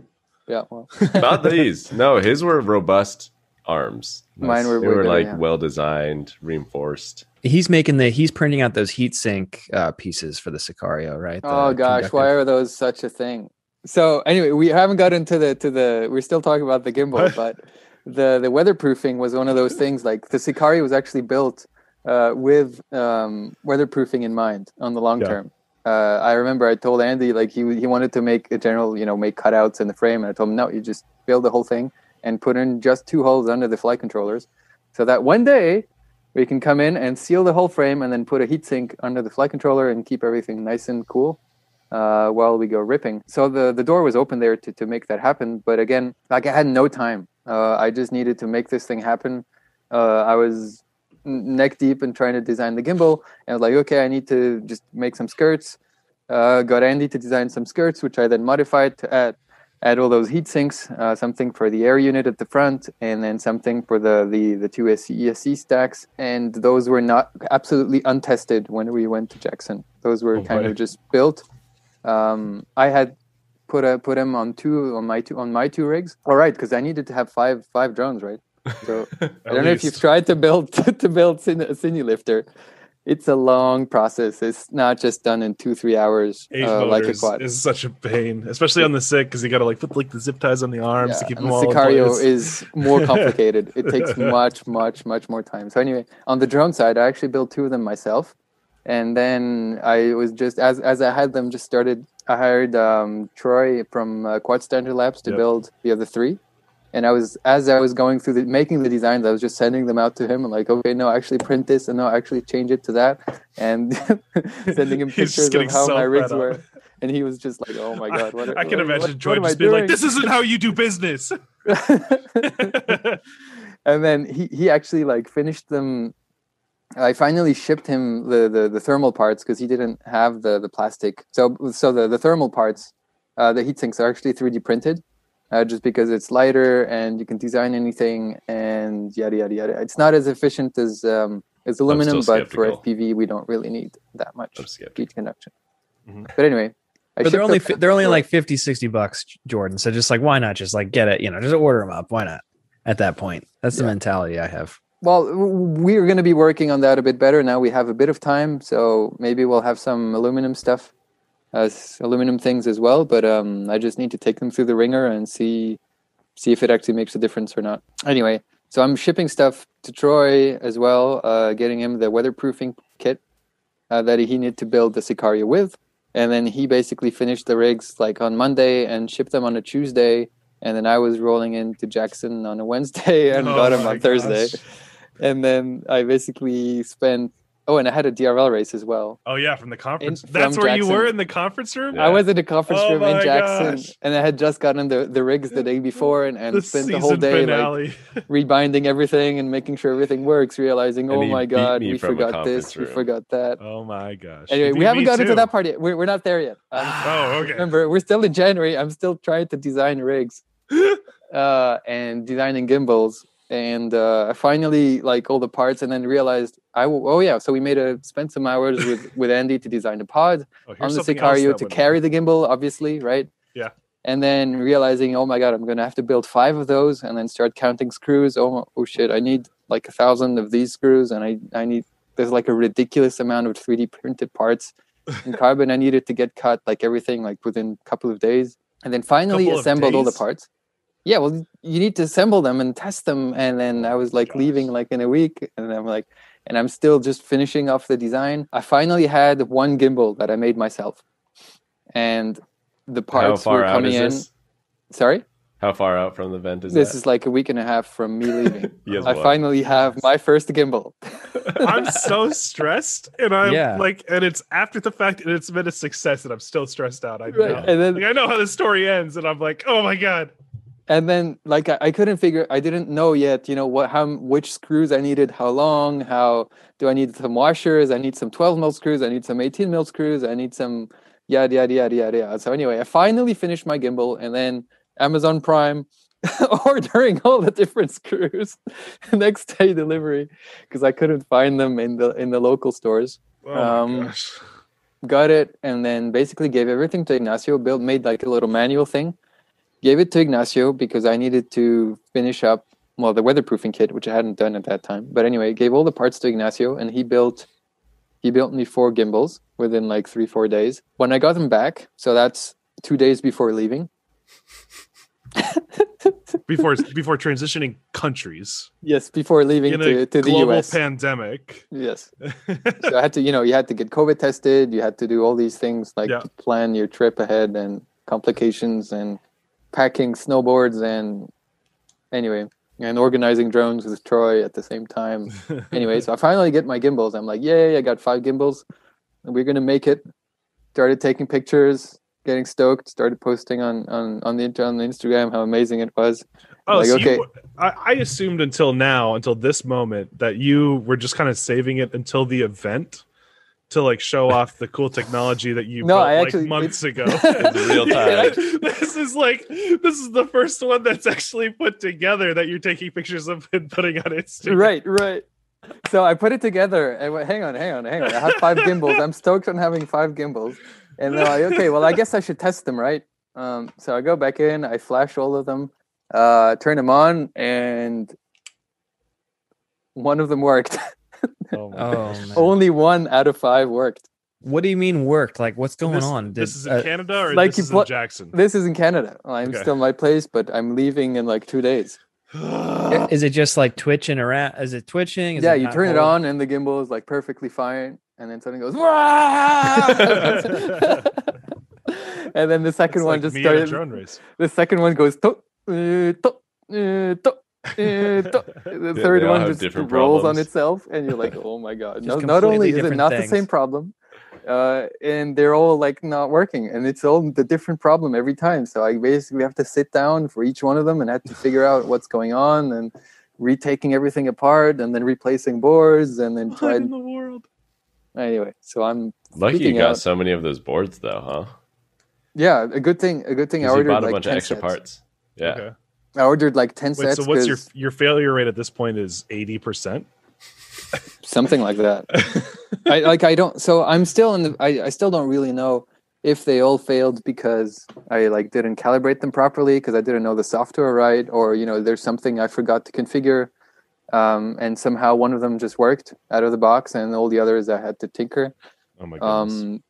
Yeah, well, Not these. No, his were robust arms. mine were They way were better, like yeah. well designed, reinforced. He's printing out those heatsink pieces for the Sicario, right? Oh The gosh, conductive- why are those such a thing? So anyway, we haven't got into the. We're still talking about the gimbal, but the weatherproofing was one of those things. Like the Sicario was actually built with weatherproofing in mind on the long Yeah. term. I remember I told Andy like he wanted to make a general, make cutouts in the frame, and I told him no, you just build the whole thing and put in just 2 holes under the flight controllers, so that one day we can come in and seal the whole frame and then put a heatsink under the flight controller and keep everything nice and cool while we go ripping. So the door was open there to make that happen. But again, like I had no time. I just needed to make this thing happen. I was neck deep in trying to design the gimbal, and I was like, okay, I need to just make some skirts. Got Andy to design some skirts, which I then modified to add all those heat sinks, something for the air unit at the front, and then something for the 2 ESC stacks. And those were not absolutely untested when we went to Jackson. Those were kind of just built. I had put them on my two rigs. All right, because I needed to have five drones, right? So I don't know if you've tried to build a Cinelifter. It's a long process. It's not just done in 2-3 hours like a quad. Is such a pain, especially on the Sick, because you got to like put like the zip ties on the arms to keep them all in place. The Sicario is more complicated. It takes much more time. So anyway, on the drone side, I actually built 2 of them myself, and then I was just as I had them just started. I hired Troy from Quad Standard Labs to build the other 3. And as I was going through making the designs, I was just sending them out to him and like, okay, no, actually print this, and no, actually change it to that, and sending him pictures of how my rigs were. And he was just like, oh my God. I can imagine Troy just being like, this isn't how you do business. And then he actually like finished them. I finally shipped him the thermal parts because he didn't have the plastic. So the thermal parts, the heat sinks are actually 3D printed. Just because it's lighter and you can design anything and yada yada yada. It's not as efficient as aluminum, but for FPV we don't really need that much heat conduction. Mm-hmm. But anyway, they're only like $50-$60, Jordan. So just like, why not just like get it? Just order them up. Why not? At that point, that's the mentality I have. Well, we're going to be working on that a bit better now. We have a bit of time, so maybe we'll have some aluminum stuff. Aluminum things as well, but I just need to take them through the ringer and see if it actually makes a difference or not. Anyway, so I'm shipping stuff to Troy as well, getting him the weatherproofing kit that he needed to build the Sicario with, and then he basically finished the rigs like on Monday and shipped them on a Tuesday, and then I was rolling into Jackson on a Wednesday and got them on Thursday, and then I basically spent. Oh, and I had a DRL race as well. Oh, yeah, from the conference. That's where Jackson. You were in the conference room? Yeah. I was in the conference room in Jackson, and I had just gotten the rigs the day before and spent the whole day like rebinding everything and making sure everything works, realizing, oh my God, we forgot this, we forgot that. Oh my gosh. Anyway, we haven't gotten to that part yet. We're not there yet. Okay. Remember, we're still in January. I'm still trying to design rigs and designing gimbals. And I finally like all the parts, and then realized so we spent some hours with Andy to design the pod on the Sicario to carry the gimbal, obviously, right? Yeah. And then realizing, oh my God, I'm gonna have to build 5 of those, and then start counting screws. Oh shit, I need like 1,000 of these screws, and I need there's like a ridiculous amount of 3D printed parts in carbon. I needed to get cut like everything like within a couple of days, and then finally assembled all the parts. Yeah, well, you need to assemble them and test them. And then I was like leaving like in a week, and I'm still just finishing off the design. I finally had 1 gimbal that I made myself, and the parts were coming in. Sorry? How far out from the event is this is like a week and a half from me leaving. I finally have my first gimbal. I'm so stressed, and I'm like, and it's after the fact, and it's been a success, and I'm still stressed out. I know. Right. And then, I know how the story ends, and I'm like, oh my God. And then, like, I couldn't figure. I didn't know yet. Which screws I needed, how long, how do I need some washers? I need some 12 mil screws. I need some 18 mil screws. I need some yada yada yada yada yada. So anyway, I finally finished my gimbal, and then Amazon Prime ordering all the different screws. Next day delivery because I couldn't find them in the local stores. Oh my gosh. Got it, and then basically gave everything to Ignacio. Made like a little manual thing. Gave it to Ignacio because I needed to finish up, the weatherproofing kit, which I hadn't done at that time. But anyway, gave all the parts to Ignacio, and he built me 4 gimbals within like 3-4 days. When I got them back, so that's 2 days before leaving. before transitioning countries. Yes, before leaving to the global US. Pandemic. Yes. So I had to, you had to get COVID tested. You had to do all these things to plan your trip ahead and complications and packing snowboards and organizing drones with Troy at the same time. Anyway, so I finally get my gimbals. I'm like, yay, I got 5 gimbals. And we're going to make it. Started taking pictures, getting stoked, started posting on the Instagram how amazing it was. Oh, like, so okay. I assumed until this moment, that you were just kind of saving it until the event to like show off the cool technology that you built months ago. It's real time. This is the first one that's actually put together that you're taking pictures of and putting on Instagram. Right. So I put it together and went, hang on. I have 5 gimbals. I'm stoked on having 5 gimbals. And they're like, okay, well, I guess I should test them, right? So I go back in, I flash all of them, turn them on, and one of them worked. Oh, my Oh, gosh. man. Only 1 out of 5 worked. What do you mean worked? Like, what's going This, on? this is in Canada or like this you is in Jackson? This is in Canada. I'm Okay. still in my place, but I'm leaving in like 2 days. Is it just like twitching around? Is it twitching? Is Yeah, it you not turn it hold- on and the gimbal is like perfectly fine, and then something goes, "Wah!" And then the second It's one like just me at a started. drone race. The second one goes, to, to, to. The They third all one have just different rolls on problems. itself, and you're like, oh my god! Just Not completely only is it different not the things. same problem, and they're all like not working, and it's all the different problem every time. So I basically have to sit down for each one of them and have to figure out what's going on, and retaking everything apart, and then replacing boards, and then What in the world? Anyway, so I'm Lucky you freaking got out. so many of those boards, though, huh? Yeah, a good thing. I 'Cause you ordered bought a like bunch of 10 extra sets. parts. Yeah. Okay. I ordered like 10 Wait, sets. so what's 'cause your failure rate at this point is 80%? something like that. I don't. So I'm still in the. I still don't really know if they all failed because I like didn't calibrate them properly because I didn't know the software right, or there's something I forgot to configure, and somehow one of them just worked out of the box, and all the others I had to tinker. Oh my goodness.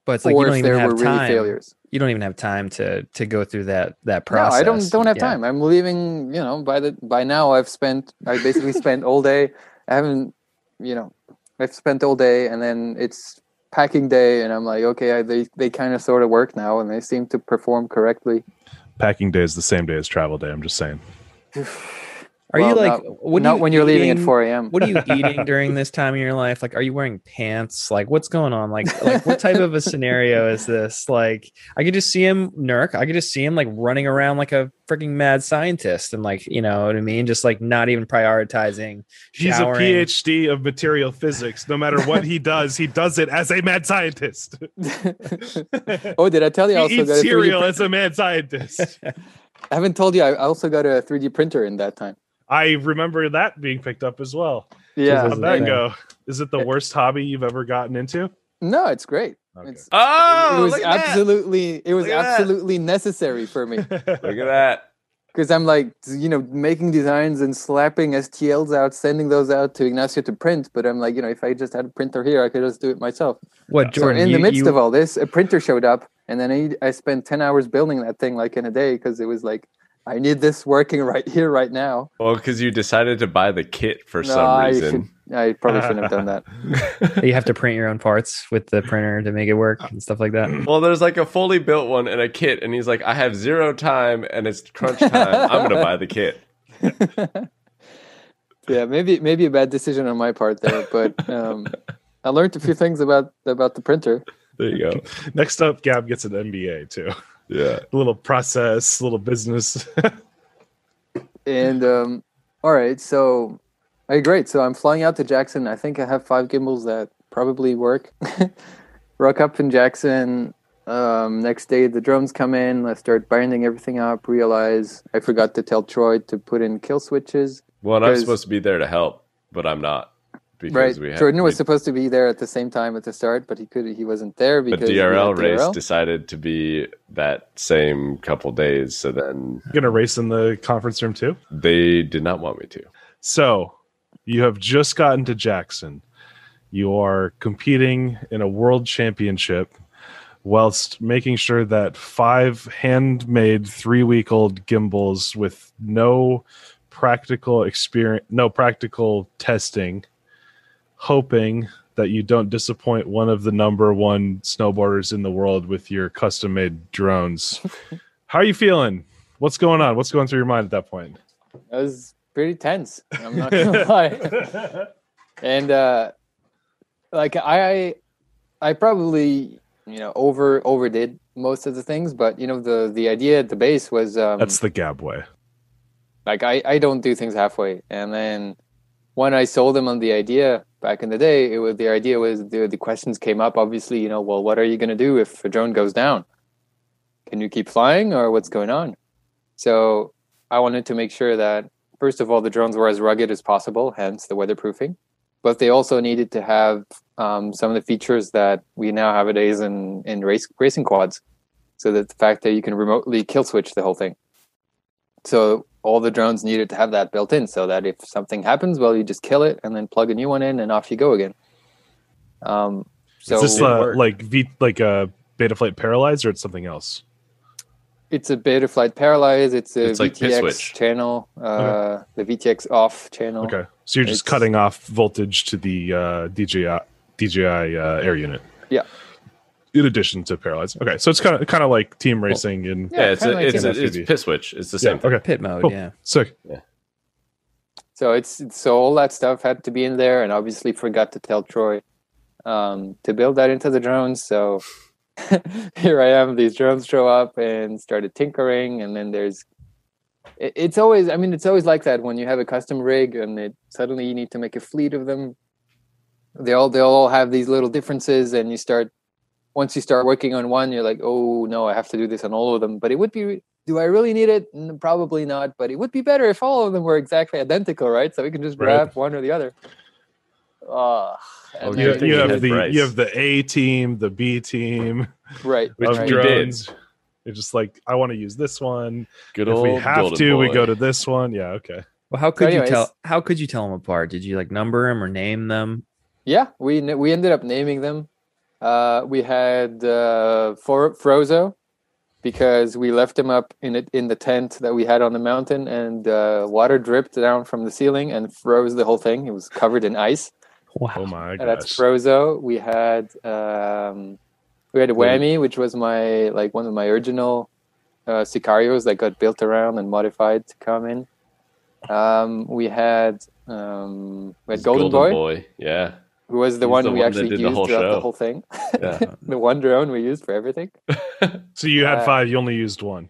But it's like you or don't if even there have were really time. failures. You don't even have time to go through that No, process. I don't have Yeah. time. I'm leaving. By now I basically spent all day. I haven't. I've spent all day, and then it's packing day, and I'm like, okay, they kind of sort of work now, and they seem to perform correctly. Packing day is the same day as travel day. I'm just saying. Are Well, you like not when you're leaving at eating- 4 a.m. What are you eating during this time in your life? Like, are you wearing pants? Like, what's going on? Like what type of a scenario is this? Like, I could just see him, Nurk. I could just see him like running around like a freaking mad scientist, and like, you know what I mean? Just like not even prioritizing. He's showering. a PhD of material physics. No matter what he does it as a mad scientist. Oh, did I tell you? I He also eats got a 3D cereal printer. as a mad scientist. I haven't told you. I also got a 3D printer in that time. I remember that being picked up as well. Yeah. How'd that Yeah. go? Is it the worst hobby you've ever gotten into? No, it's great. Okay. It's, Oh, it was look at that. absolutely Look at that. absolutely necessary for me. Look at that. Because I'm like, making designs and slapping STLs out, sending those out to Ignacio to print. But I'm like, if I just had a printer here, I could just do it myself. What, Jordan? So in the midst of all this, a printer showed up, and then I spent 10 hours building that thing like in a day because it was like, I need this working right here, right now. Well, because you decided to buy the kit for some reason. I probably shouldn't have done that. you have to print your own parts with the printer to make it work and stuff like that. Well, there's like a fully built one and a kit, and he's like, I have 0 time and it's crunch time. I'm gonna buy the kit. Yeah, maybe a bad decision on my part there, but I learned a few things about the printer. There you go. Next up, Gab gets an MBA too. Yeah. A little process, a little business. And all right, so great. So I'm flying out to Jackson. I think I have 5 gimbals that probably work. Rock up in Jackson. Next day, the drones come in. Let's start binding everything up. Realize I forgot to tell Troy to put in kill switches. Well, and I'm Because- supposed to be there to help, but I'm not. Right, Jordan was supposed to be there at the same time at the start, but he wasn't there But because DRL we had race decided to be that same couple days, so then You're gonna race in the conference room too? they did not want me to. So you have just gotten to Jackson. You are competing in a world championship whilst making sure that 5 handmade 3-week-old gimbals with no practical experience, no practical testing, hoping that you don't disappoint one of the number 1 snowboarders in the world with your custom made drones. How are you feeling? What's going on? What's going through your mind at that point? I was pretty tense. I'm not gonna lie. And like I probably overdid most of the things, but the idea at the base was That's the Gab way. like I don't do things halfway. And then when I sold them on the idea back in the day, the questions came up. Obviously, well, what are you going to do if a drone goes down? Can you keep flying, or what's going on? So I wanted to make sure that, first of all, the drones were as rugged as possible, hence the weatherproofing. But they also needed to have some of the features that we now have nowadays in racing quads. So that the fact that you can remotely kill switch the whole thing So all the drones needed to have that built in, so that if something happens, well, you just kill it and then plug a new one in, and off you go again. So is this like a Betaflight Paralyzed, or it's something else? It's a Betaflight Paralyzed. It's a like VTX channel, the VTX off channel. Okay, so you're just cutting off voltage to the DJI air unit. Yeah. In addition to Paralyzed. Okay, so it's kind of like team racing and it's pit switch. It's the same thing. Okay, Pit mode. cool. Yeah. Sick. Yeah. So all that stuff had to be in there, and obviously forgot to tell Troy to build that into the drones. So here I am. These drones show up and started tinkering, and then it's always like that when you have a custom rig and suddenly you need to make a fleet of them. They all have these little differences, and once you start working on one, you're like, oh no, I have to do this on all of them. But do I really need it? Probably not, but it would be better if all of them were exactly identical, right? So we can just grab one or the other. You have the A team, the B team, right? Which drones. You're just like, I want to use this one. Good if old we have to, boy. we go to this one. Yeah, okay. Well, how could you tell them apart? Did you like number them or name them? Yeah, we ended up naming them. We had Frozo, because we left him up in the tent that we had on the mountain, and water dripped down from the ceiling and froze the whole thing. It was covered in ice. Wow. Oh my gosh. That's Frozo. We had Whammy, which was one of my original Sicarios that got built around and modified to come in. We had Golden Boy. Yeah. Who was the one we actually used throughout the whole thing. Yeah. The one drone we used for everything. So you had 5, you only used 1.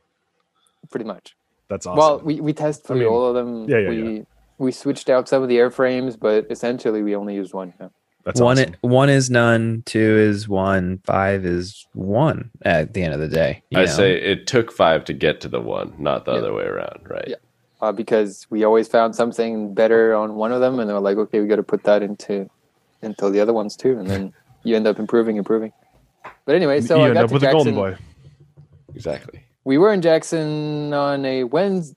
Pretty much. That's awesome. Well, we tested all of them. Yeah. We switched out some of the airframes, but essentially we only used 1. Yeah. That's awesome. 1 is none, 2 is 1, 5 is 1 at the end of the day. I say it took 5 to get to the 1, not the other way around, right? Yeah. Because we always found something better on one of them, and they were like, okay, we got to put that into the other ones too, and then you end up improving. But anyway, so I got to Jackson. Golden Boy. Exactly. We were in Jackson on Wednesday.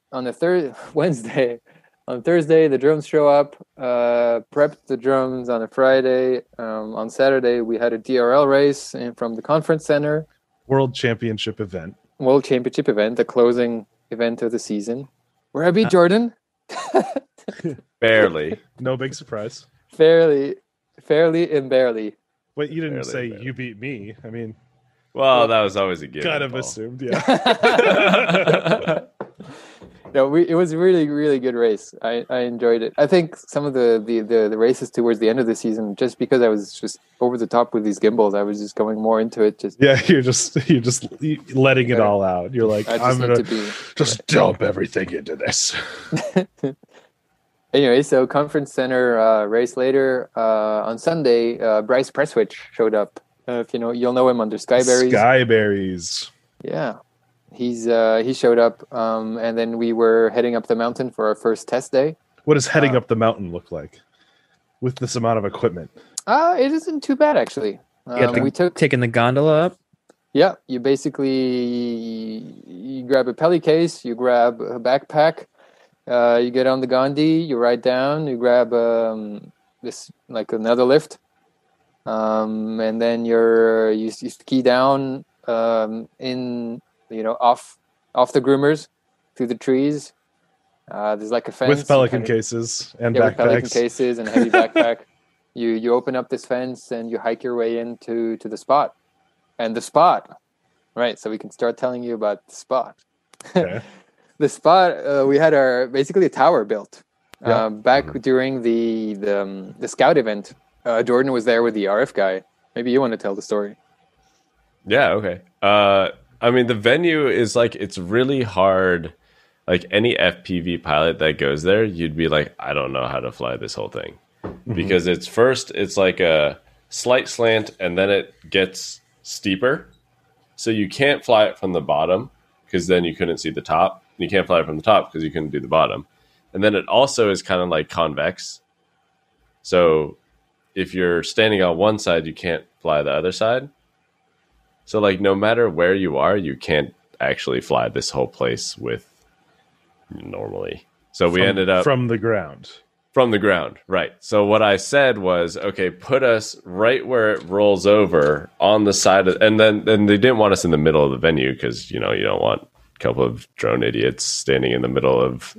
On Thursday, the drones show up. Prepped the drones on a Friday. On Saturday, we had a DRL race from the conference center. World Championship event, the closing event of the season, where I beat Jordan. Barely. No big surprise. Fairly and barely. Wait, you didn't say you beat me. I mean, well, that was always a given. Kind of assumed, yeah. No, it was a really, really good race. I enjoyed it. I think some of the races towards the end of the season, just because I was just over the top with these gimbals, I was just going more into it. You're just letting it all out. You're like, I'm gonna just dump everything into this. Anyway, so conference center race later on Sunday. Bryce Presswitch showed up. If you'll know him under Skyberries. Skyberries. Yeah, he showed up, and then we were heading up the mountain for our first test day. What does heading up the mountain look like with this amount of equipment? It isn't too bad actually. Taking the gondola up. Yeah, you grab a pelly case, you grab a backpack. You get on the Gandhi, you ride down, you grab this like another lift, and then you ski down in off the groomers through the trees. There's like a fence with pelican cases and backpacks. With pelican cases and a heavy backpack. You open up this fence and you hike your way into the spot, right? So we can start telling you about the spot. Okay. The spot, we had basically a tower built back during the scout event. Jordan was there with the RF guy. Maybe you want to tell the story. Yeah, okay. I mean, the venue is it's really hard. Like any FPV pilot that goes there, you'd be like, I don't know how to fly this whole thing. Mm-hmm. Because it's like a slight slant and then it gets steeper. So you can't fly it from the bottom because then you couldn't see the top. You can't fly it from the top because you couldn't do the bottom. And then it also is kind of like convex. So if you're standing on one side, you can't fly the other side. So no matter where you are, you can't actually fly this whole place with normally. So we ended up from the ground. From the ground, right. So what I said was, okay, put us right where it rolls over on the side of, and then they didn't want us in the middle of the venue because, you don't want a couple of drone idiots standing in the middle of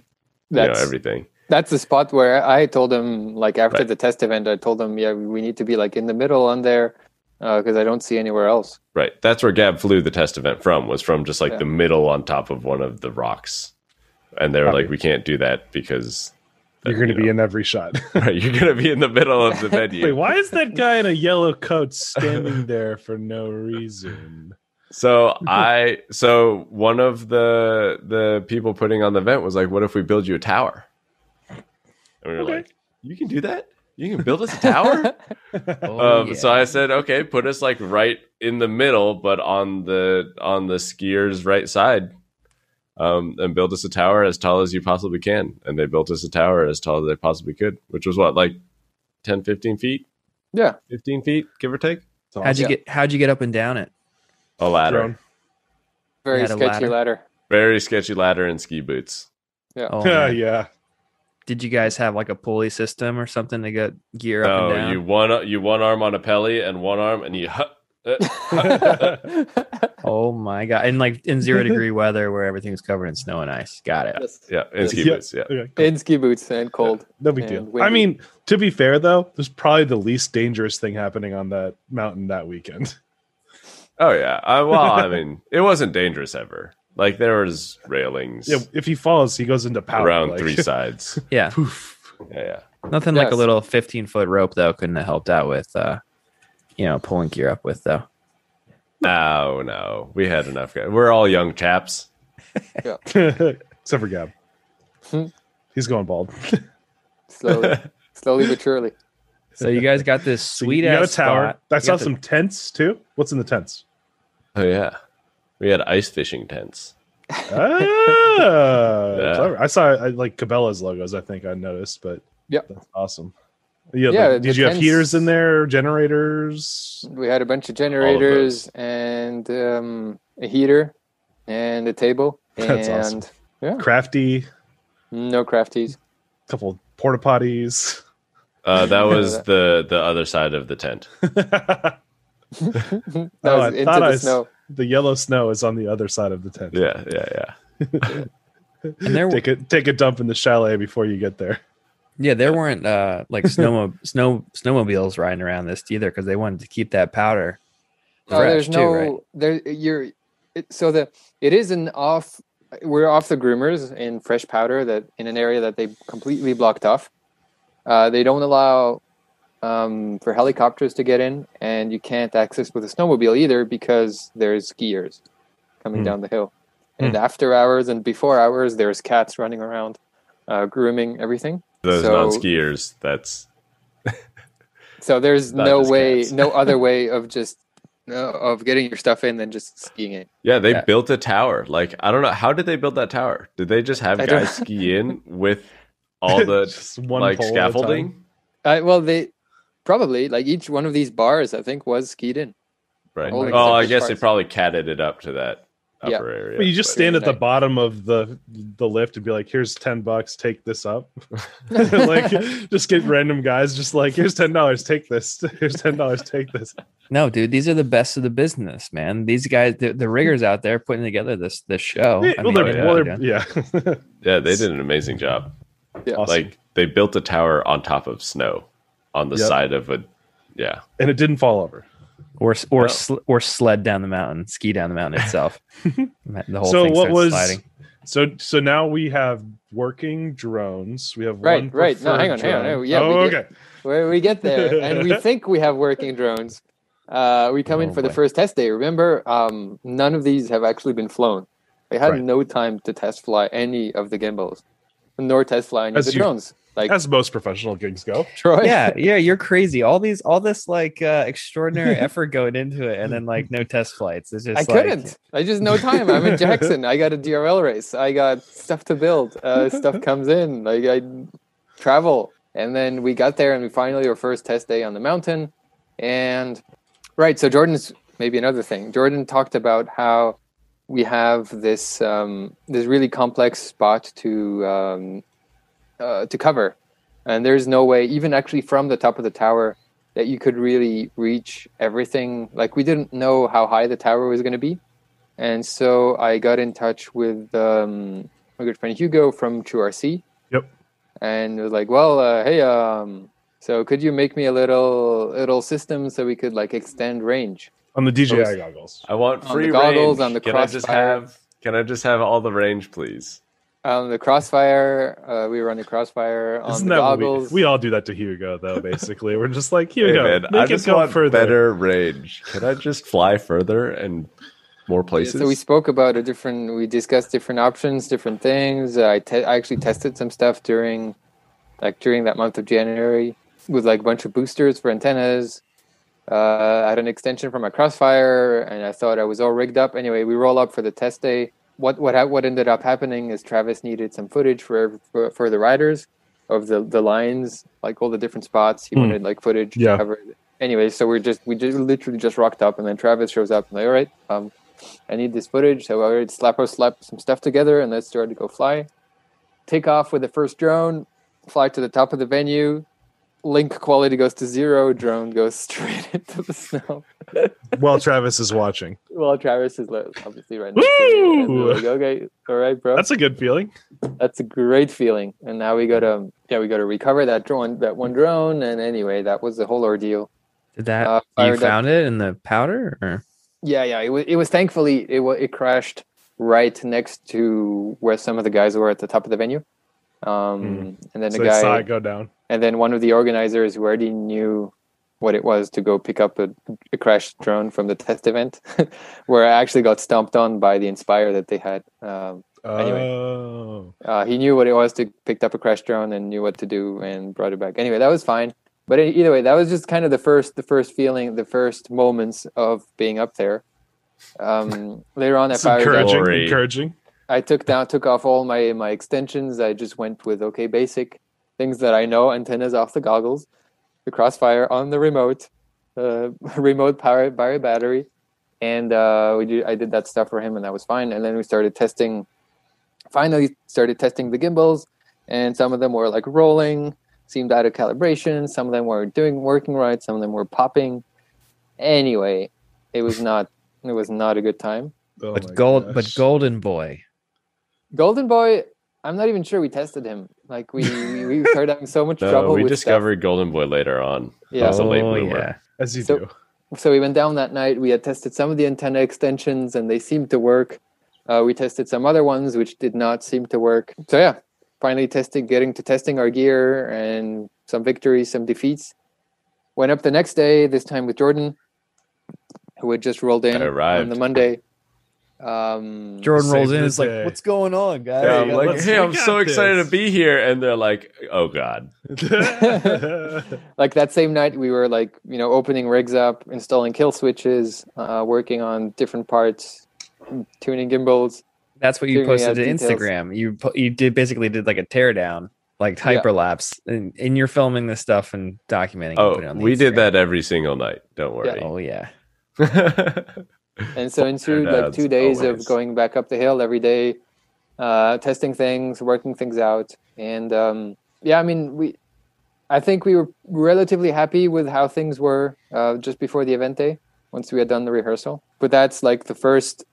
everything. That's the spot where I told them, like after the test event, I told them, yeah, we need to be like in the middle on there because I don't see anywhere else. Right. That's where Gab flew the test event from, was from just like the middle on top of one of the rocks. And they were like, we can't do that because... You're going to be in every shot. Right, you're going to be in the middle of the venue. Wait, why is that guy in a yellow coat standing there for no reason? So one of the people putting on the event was like, what if we build you a tower? And we were like, you can do that? You can build us a tower? So I said, okay, put us like right in the middle, but on the skier's right side. And build us a tower as tall as you possibly can. And they built us a tower as tall as they possibly could, which was what, like 10, 15 feet? Yeah. 15 feet, give or take. How'd you get up and down it? A ladder. Very sketchy ladder. Very sketchy ladder and ski boots. Yeah. Oh, yeah. Did you guys have like a pulley system or something to get gear up and down? you one arm on a pelly and one arm and you Oh my god! And like in 0 degree weather where everything's covered in snow and ice. Got it. Yeah, in ski boots. Yeah, in ski boots and cold. No big deal. Windy. I mean, to be fair though, there's probably the least dangerous thing happening on that mountain that weekend. Oh yeah. I mean, it wasn't dangerous ever. Like there was railings. Yeah, if he falls, he goes into powder around 3 sides. Yeah. Poof. Yeah. Nothing like a little 15-foot rope though couldn't have helped out with. Pulling gear up with though. No, we had enough guys. We're all young chaps. Yeah. Except for Gab. He's going bald. Slowly but surely. So you guys got this sweet ass tower. spot. I saw some tents too. What's in the tents? Oh yeah, we had ice fishing tents. Clever. I saw like Cabela's logos. I think I noticed, but that's awesome. Yeah, did you have heaters in there, generators? We had a bunch of generators and a heater and a table. That's and awesome. Yeah. Crafty. No crafties. A couple porta potties. That was the other side of the tent. That was into the snow. The yellow snow is on the other side of the tent. Yeah. And take a dump in the chalet before you get there. Yeah, there weren't like snowmobiles riding around this either because they wanted to keep that powder fresh it is we're off the groomers in fresh powder that in an area that they completely blocked off. They don't allow for helicopters to get in, and you can't access with a snowmobile either because there's skiers coming down the hill. And after hours and before hours, there's cats running around, grooming everything. Those non-skiers, that's... So there's no other way of just of getting your stuff in than just skiing it. Yeah, they built a tower. Like, I don't know, how did they build that tower? Did they just have guys ski in with all the scaffolding? Well, they probably, like each one of these bars, I think, was skied in. Right. Oh, I guess they probably catted it up to that upper area. Well, you just stand at the bottom of the lift and be like, here's $10, take this up. Like, just get random guys just like, here's $10, take this. Here's $10, take this. No, dude, these are the best of the business, man. These guys, the riggers out there putting together this show. Yeah, they did an amazing job. Yeah. Awesome. Like, they built a tower on top of snow on the side of a, and it didn't fall over. Or sled down the mountain, ski down the mountain itself. The whole thing sliding. So now we have working drones. We have right. No, hang on. Yeah, okay. We get there, and we think we have working drones. We come in for the first test day. Remember, none of these have actually been flown. They had no time to test fly any of the gimbals, nor test fly any of the drones. Like, as most professional gigs go. Troy. Yeah, you're crazy. All this like extraordinary effort going into it, and then like no test flights. It's just couldn't. I just no time. I'm in Jackson. I got a DRL race. I got stuff to build. Stuff comes in. Like I travel, and then we got there, and we finally our first test day on the mountain, and so Jordan's maybe another thing. Jordan talked about how we have this this really complex spot to cover, and there's no way, even actually from the top of the tower, that you could really reach everything. Like, we didn't know how high the tower was going to be, and so I got in touch with my good friend Hugo from TrueRC. Yep. And it was like, well, hey, so could you make me a little system so we could like extend range on the DJI goggles? I want free on the goggles, range. on the Crossfire. Can I just have all the range, please? On the Crossfire, we were on the Crossfire on Isn't the that goggles. We all do that to Hugo, though. Basically, we're just like, Hugo, hey, man, make I it just go want further. better range. Can I just fly further and more places? So we spoke about we discussed different options, different things. I actually tested some stuff during that month of January with like a bunch of boosters for antennas. I had an extension for my Crossfire, and I thought I was all rigged up. Anyway, we roll up for the test day. What ended up happening is Travis needed some footage for the riders of the lines, like all the different spots. He wanted like footage to cover it. Anyway, so we literally just rocked up, and then Travis shows up and like, all right, I need this footage. So I already slapped some stuff together, and let's start to go fly. Take off with the first drone, fly to the top of the venue. Link quality goes to 0. Drone goes straight into the snow. While Travis is watching. Well, Travis is obviously right next to me. And we're like, okay, all right, bro. That's a good feeling. That's a great feeling. And now we gotta recover that one drone. And anyway, that was the whole ordeal. Did that you found it in the powder? Or? Yeah. It was thankfully it crashed right next to where some of the guys were at the top of the venue. And then so the guy saw it go down. And then one of the organizers who already knew what it was to go pick up a crashed drone from the test event, where I actually got stomped on by the Inspire that they had. Anyway, he knew what it was to pick up a crashed drone and knew what to do and brought it back. Anyway, that was fine. But either way, that was just kind of the first feeling, the first moments of being up there. Later on, I fired encouraging. I took off all my extensions. I just went with basic things that I know: antennas off the goggles, the Crossfire on the remote, remote powered by a battery, and I did that stuff for him, and that was fine. And then we started testing. Finally, started testing the gimbals, and some of them were like rolling, seemed out of calibration. Some of them were working right. Some of them were popping. Anyway, it was not a good time. Oh but Golden Boy. Golden Boy, I'm not even sure we tested him. Like we started having so much trouble. We with discovered stuff. Golden Boy later on. Yeah, as a late bloomer. Yeah. As you do. So we went down that night. We had tested some of the antenna extensions, and they seemed to work. We tested some other ones which did not seem to work. So yeah, finally getting to testing our gear, and some victories, some defeats. Went up the next day. This time with Jordan, who had just rolled in on the Monday. Jordan rolls in. It's like, what's going on, guys? Yeah, I'm like, hey, I'm so excited to be here, and they're like, oh god. Like that same night, we were like, opening rigs up, installing kill switches, working on different parts, tuning gimbals. That's what you posted to Instagram. You basically did like a teardown, like hyperlapse, and you're filming this stuff and documenting. Oh, we did that every single night. Don't worry. Yeah. Oh yeah. And so ensued like 2 days of going back up the hill every day, testing things, working things out. And I think we were relatively happy with how things were just before the event day, once we had done the rehearsal. But that's like the first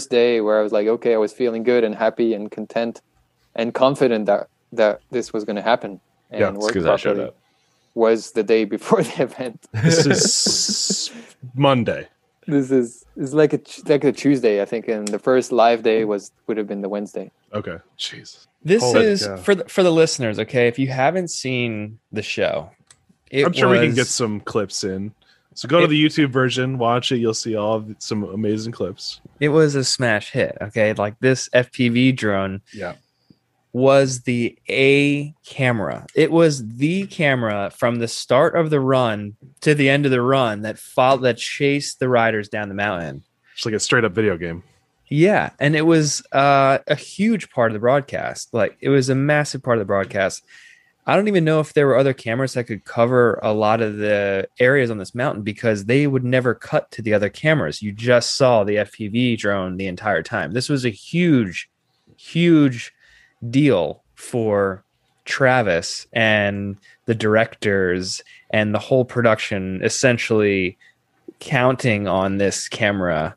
day where I was like, okay, I was feeling good and happy and content and confident that this was going to happen and work properly. Was the day before the event. This is Monday. This is like a Tuesday, I think, and the first live day would have been the Wednesday. Okay, jeez. This is for the listeners. Okay, if you haven't seen the show, I'm sure we can get some clips in. So go to the YouTube version, watch it. You'll see some amazing clips. It was a smash hit. Okay, like this FPV drone. Yeah. Was the camera. It was the camera from the start of the run to the end of the run that chased the riders down the mountain. It's like a straight up video game. Yeah, and it was a huge part of the broadcast. Like, it was a massive part of the broadcast. I don't even know if there were other cameras that could cover a lot of the areas on this mountain because they would never cut to the other cameras. You just saw the FPV drone the entire time. This was a huge, huge deal for Travis and the directors and the whole production, essentially counting on this camera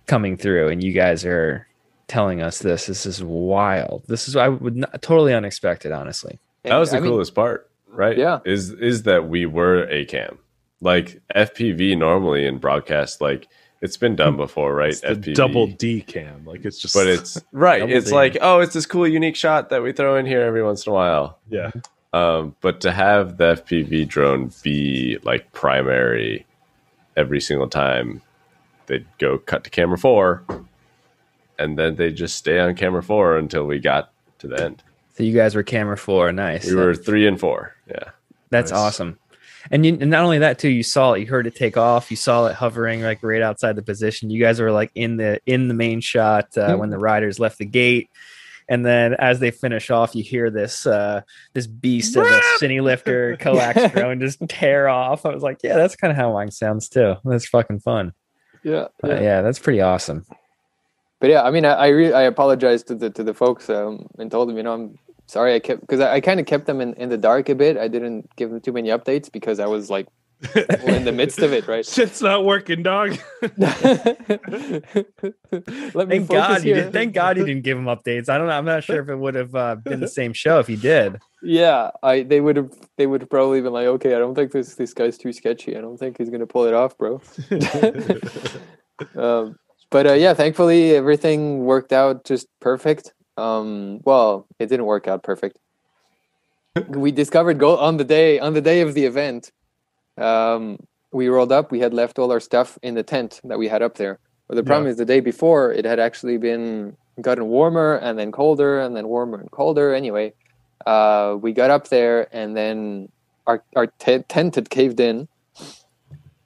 coming through. And you guys are telling us this. This is wild. This is totally unexpected, honestly. That was the coolest part, right? Yeah. Is that we were a cam. Like FPV normally in broadcast, like it's been done before, right? It's the FPV. double D cam. Like it's just But it's right. It's D. like, oh, it's this cool unique shot that we throw in here every once in a while. Yeah. But to have the FPV drone be like primary every single time, they'd go cut to camera 4 and then they just stay on camera 4 until we got to the end. So you guys were camera 4. Nice. We were 3 and 4. Yeah. That's Nice. awesome. And not only that too, you saw it, you heard it take off, you saw it hovering like right outside the position. You guys were like in the main shot when the riders left the gate. And then as they finish off, you hear this beast of a cine lifter coax drone just tear off. I was like, yeah, that's kind of how mine sounds too. That's fucking fun. Yeah. Yeah, that's pretty awesome. But yeah, I mean, I apologized to the folks and told them, I'm sorry I kind of kept them in the dark a bit. I didn't give them too many updates because I was like in the midst of it, right? Shit's not working, dog. Thank God you didn't give them updates. I'm not sure if it would have been the same show if you did. Yeah, they would have probably been like, okay, I don't think this guy's too sketchy. I don't think he's gonna pull it off, bro. But yeah, thankfully everything worked out just perfect. Well, it didn't work out perfect. We discovered on the day of the event. We rolled up. We had left all our stuff in the tent that we had up there. But the problem is the day before it had actually gotten warmer and then colder and then warmer and colder. Anyway, we got up there and then our tent had caved in,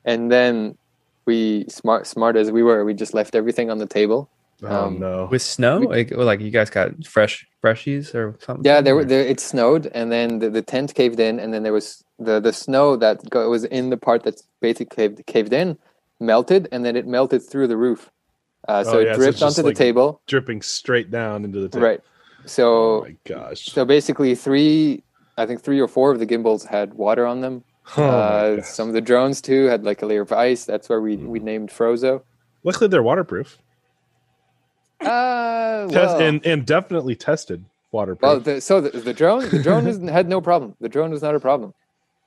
and then we smart as we were, we just left everything on the table. Oh no! With snow, like you guys got freshies or something? Yeah, it snowed, and then the tent caved in, and then there was the snow that was in the part that's basically caved in, melted, and then it melted through the roof. So it dripped onto the table, dripping straight down into the table. Right. So, oh my gosh! So basically, 3 or 4 of the gimbals had water on them. Some of the drones too had like a layer of ice. That's where we named Frozo. Luckily, they're waterproof. And definitely tested waterproof. Well, the drone had no problem. The drone was not a problem.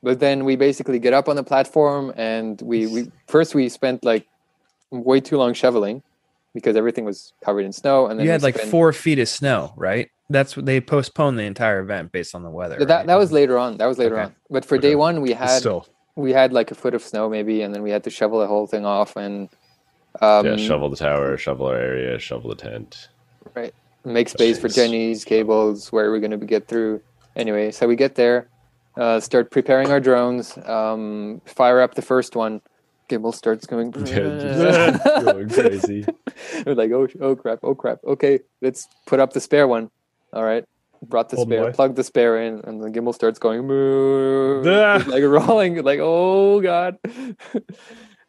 But then we basically get up on the platform, and we spent like way too long shoveling because everything was covered in snow. And then you had like 4 feet of snow, right? That's what they postponed the entire event based on the weather. That was later on. On. But for day one, we had like a foot of snow maybe, and then we had to shovel the whole thing off and. Shovel the tower, shovel our area, shovel the tent. Right. Make space for Jenny's cables, where we're going to get through. Anyway, so we get there, start preparing our drones, fire up the first one. Gimbal starts going crazy. We're like, oh crap. Okay, let's put up the spare one. All right. Brought the spare, plugged the spare in, and the gimbal starts going, like rolling, like, oh God.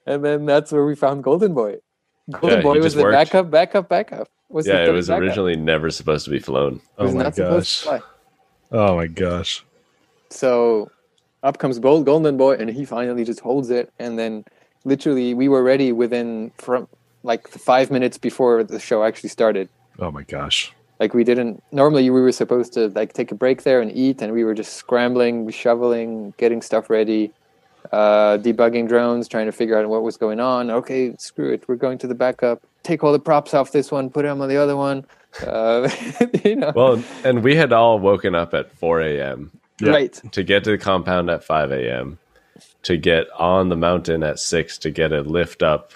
And then that's where we found Golden Boy. Golden Boy was the backup. It was originally never supposed to be flown. It was not supposed to fly. Oh my gosh. So up comes Golden Boy, and he finally just holds it. And then literally we were ready from like 5 minutes before the show actually started. Oh my gosh. Like normally we were supposed to like take a break there and eat, and we were just scrambling, shoveling, getting stuff ready. Debugging drones, trying to figure out what was going on. Okay, screw it. We're going to the backup. Take all the props off this one, put them on the other one. Well, and we had all woken up at 4 a.m. Right. To get to the compound at 5 a.m. To get on the mountain at 6 to get a lift up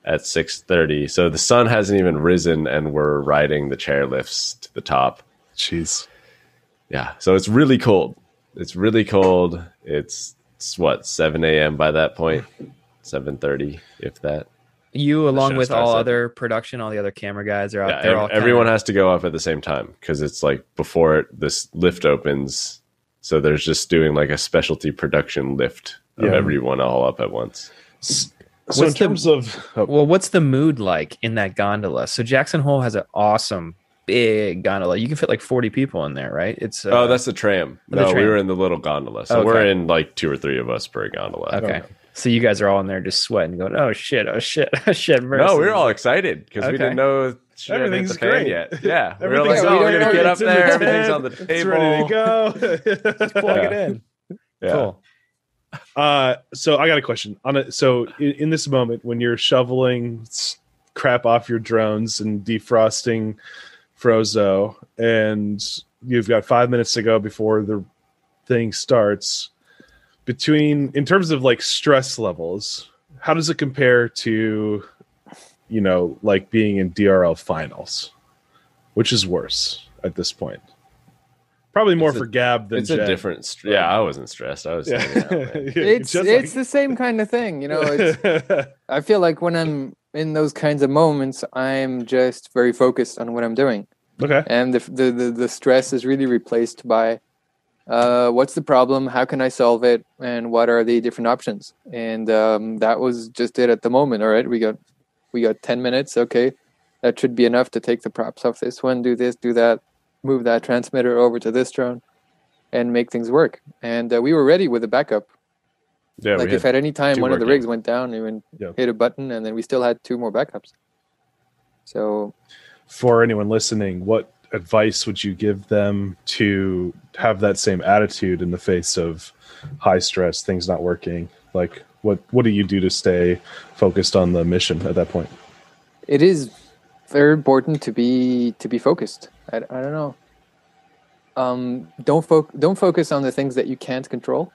at 6:30. So the sun hasn't even risen, and we're riding the chairlifts to the top. Jeez. Yeah. So it's really cold. It's what, 7 a.m. by that point, 7:30, if that. You, along with all other production, all the other camera guys are out there. Everyone has to go up at the same time because it's like before this lift opens, So there's just doing like a specialty production lift of everyone all up at once. So in terms of what's the mood like in that gondola? So Jackson Hole has an awesome big gondola. You can fit like 40 people in there, right? It's that's the tram. The No, tram. we were in the little gondola. So we're in like 2 or 3 of us per gondola. Okay. So you guys are all in there just sweating, going, "Oh shit, oh shit, oh shit!" Mercy. No, we were all excited because we didn't know everything's hit the fan great yet. Yeah, we were Everything's like, we're gonna get up it's in there. the Everything's tent, on the table. it's ready to go. Just plug it in. Yeah. Cool. So I got a question on it. So in this moment, when you're shoveling crap off your drones and defrosting Frozo, and you've got 5 minutes to go before the thing starts, in terms of like stress levels, how does it compare to, like being in DRL finals? Which is worse at this point? Probably more for Gab than it's Jen. a different. I wasn't stressed. I was. Hanging out, man. It's the same kind of thing, I feel like when I'm in those kinds of moments, I'm just very focused on what I'm doing. Okay. And the stress is really replaced by what's the problem, how can I solve it, and what are the different options. And that was just it at the moment. All right, we got 10 minutes. Okay, that should be enough to take the props off this one, do this, do that, move that transmitter over to this drone, and make things work. And we were ready with a backup. Yeah, like if at any time one of the working. rigs went down, we would hit a button, and then we still had 2 more backups. So, for anyone listening, what advice would you give them to have that same attitude in the face of high stress, things not working? Like, what do you do to stay focused on the mission at that point? It is very important to be focused. I don't know. Don't focus on the things that you can't control.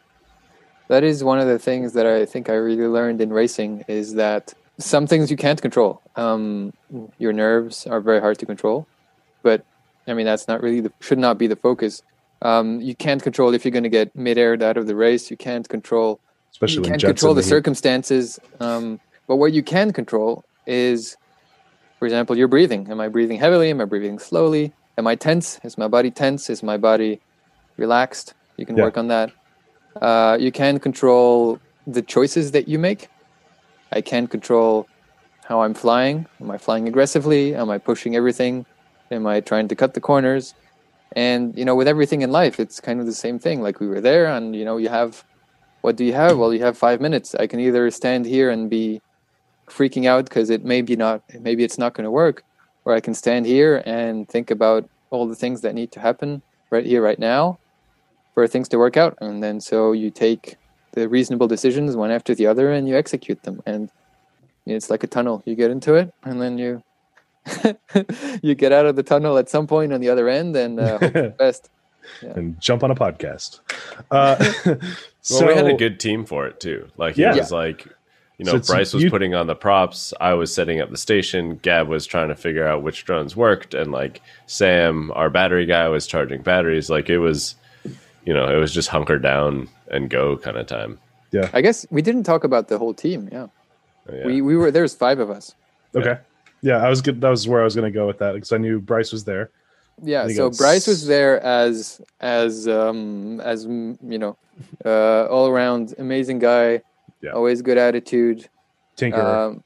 That is one of the things that I think I really learned in racing, is that some things you can't control. Your nerves are very hard to control, but I mean that's not really should not be the focus. You can't control if you're going to get mid-aired out of the race. You can't control, especially you when can't Jet's control in the heat. circumstances. But what you can control is, for example, your breathing. Am I breathing heavily? Am I breathing slowly? Am I tense? Is my body tense? Is my body relaxed? You can work on that. You can control the choices that you make. I can control how I'm flying. Am I flying aggressively? Am I pushing everything? Am I trying to cut the corners? And, with everything in life, it's kind of the same thing. Like we were there and, you have, what do you have? Well, you have 5 minutes. I can either stand here and be freaking out because maybe it's not going to work, or I can stand here and think about all the things that need to happen right here, right now, for things to work out. And then so you take the reasonable decisions one after the other and you execute them. And it's like a tunnel. You get into it and then you you get out of the tunnel at some point on the other end and hope for the best. Yeah. And jump on a podcast. So we had a good team for it too. Like it was like, so Bryce was putting on the props. I was setting up the station. Gab was trying to figure out which drones worked. And like Sam, our battery guy, was charging batteries. Like it was, it was just hunker down and go kind of time. Yeah. I guess we didn't talk about the whole team. Yeah. We were, there's 5 of us. Okay. Yeah, I was good. That was where I was going to go with that because I knew Bryce was there. Yeah, so Bryce was there as all around amazing guy. Yeah. Always good attitude. Tinker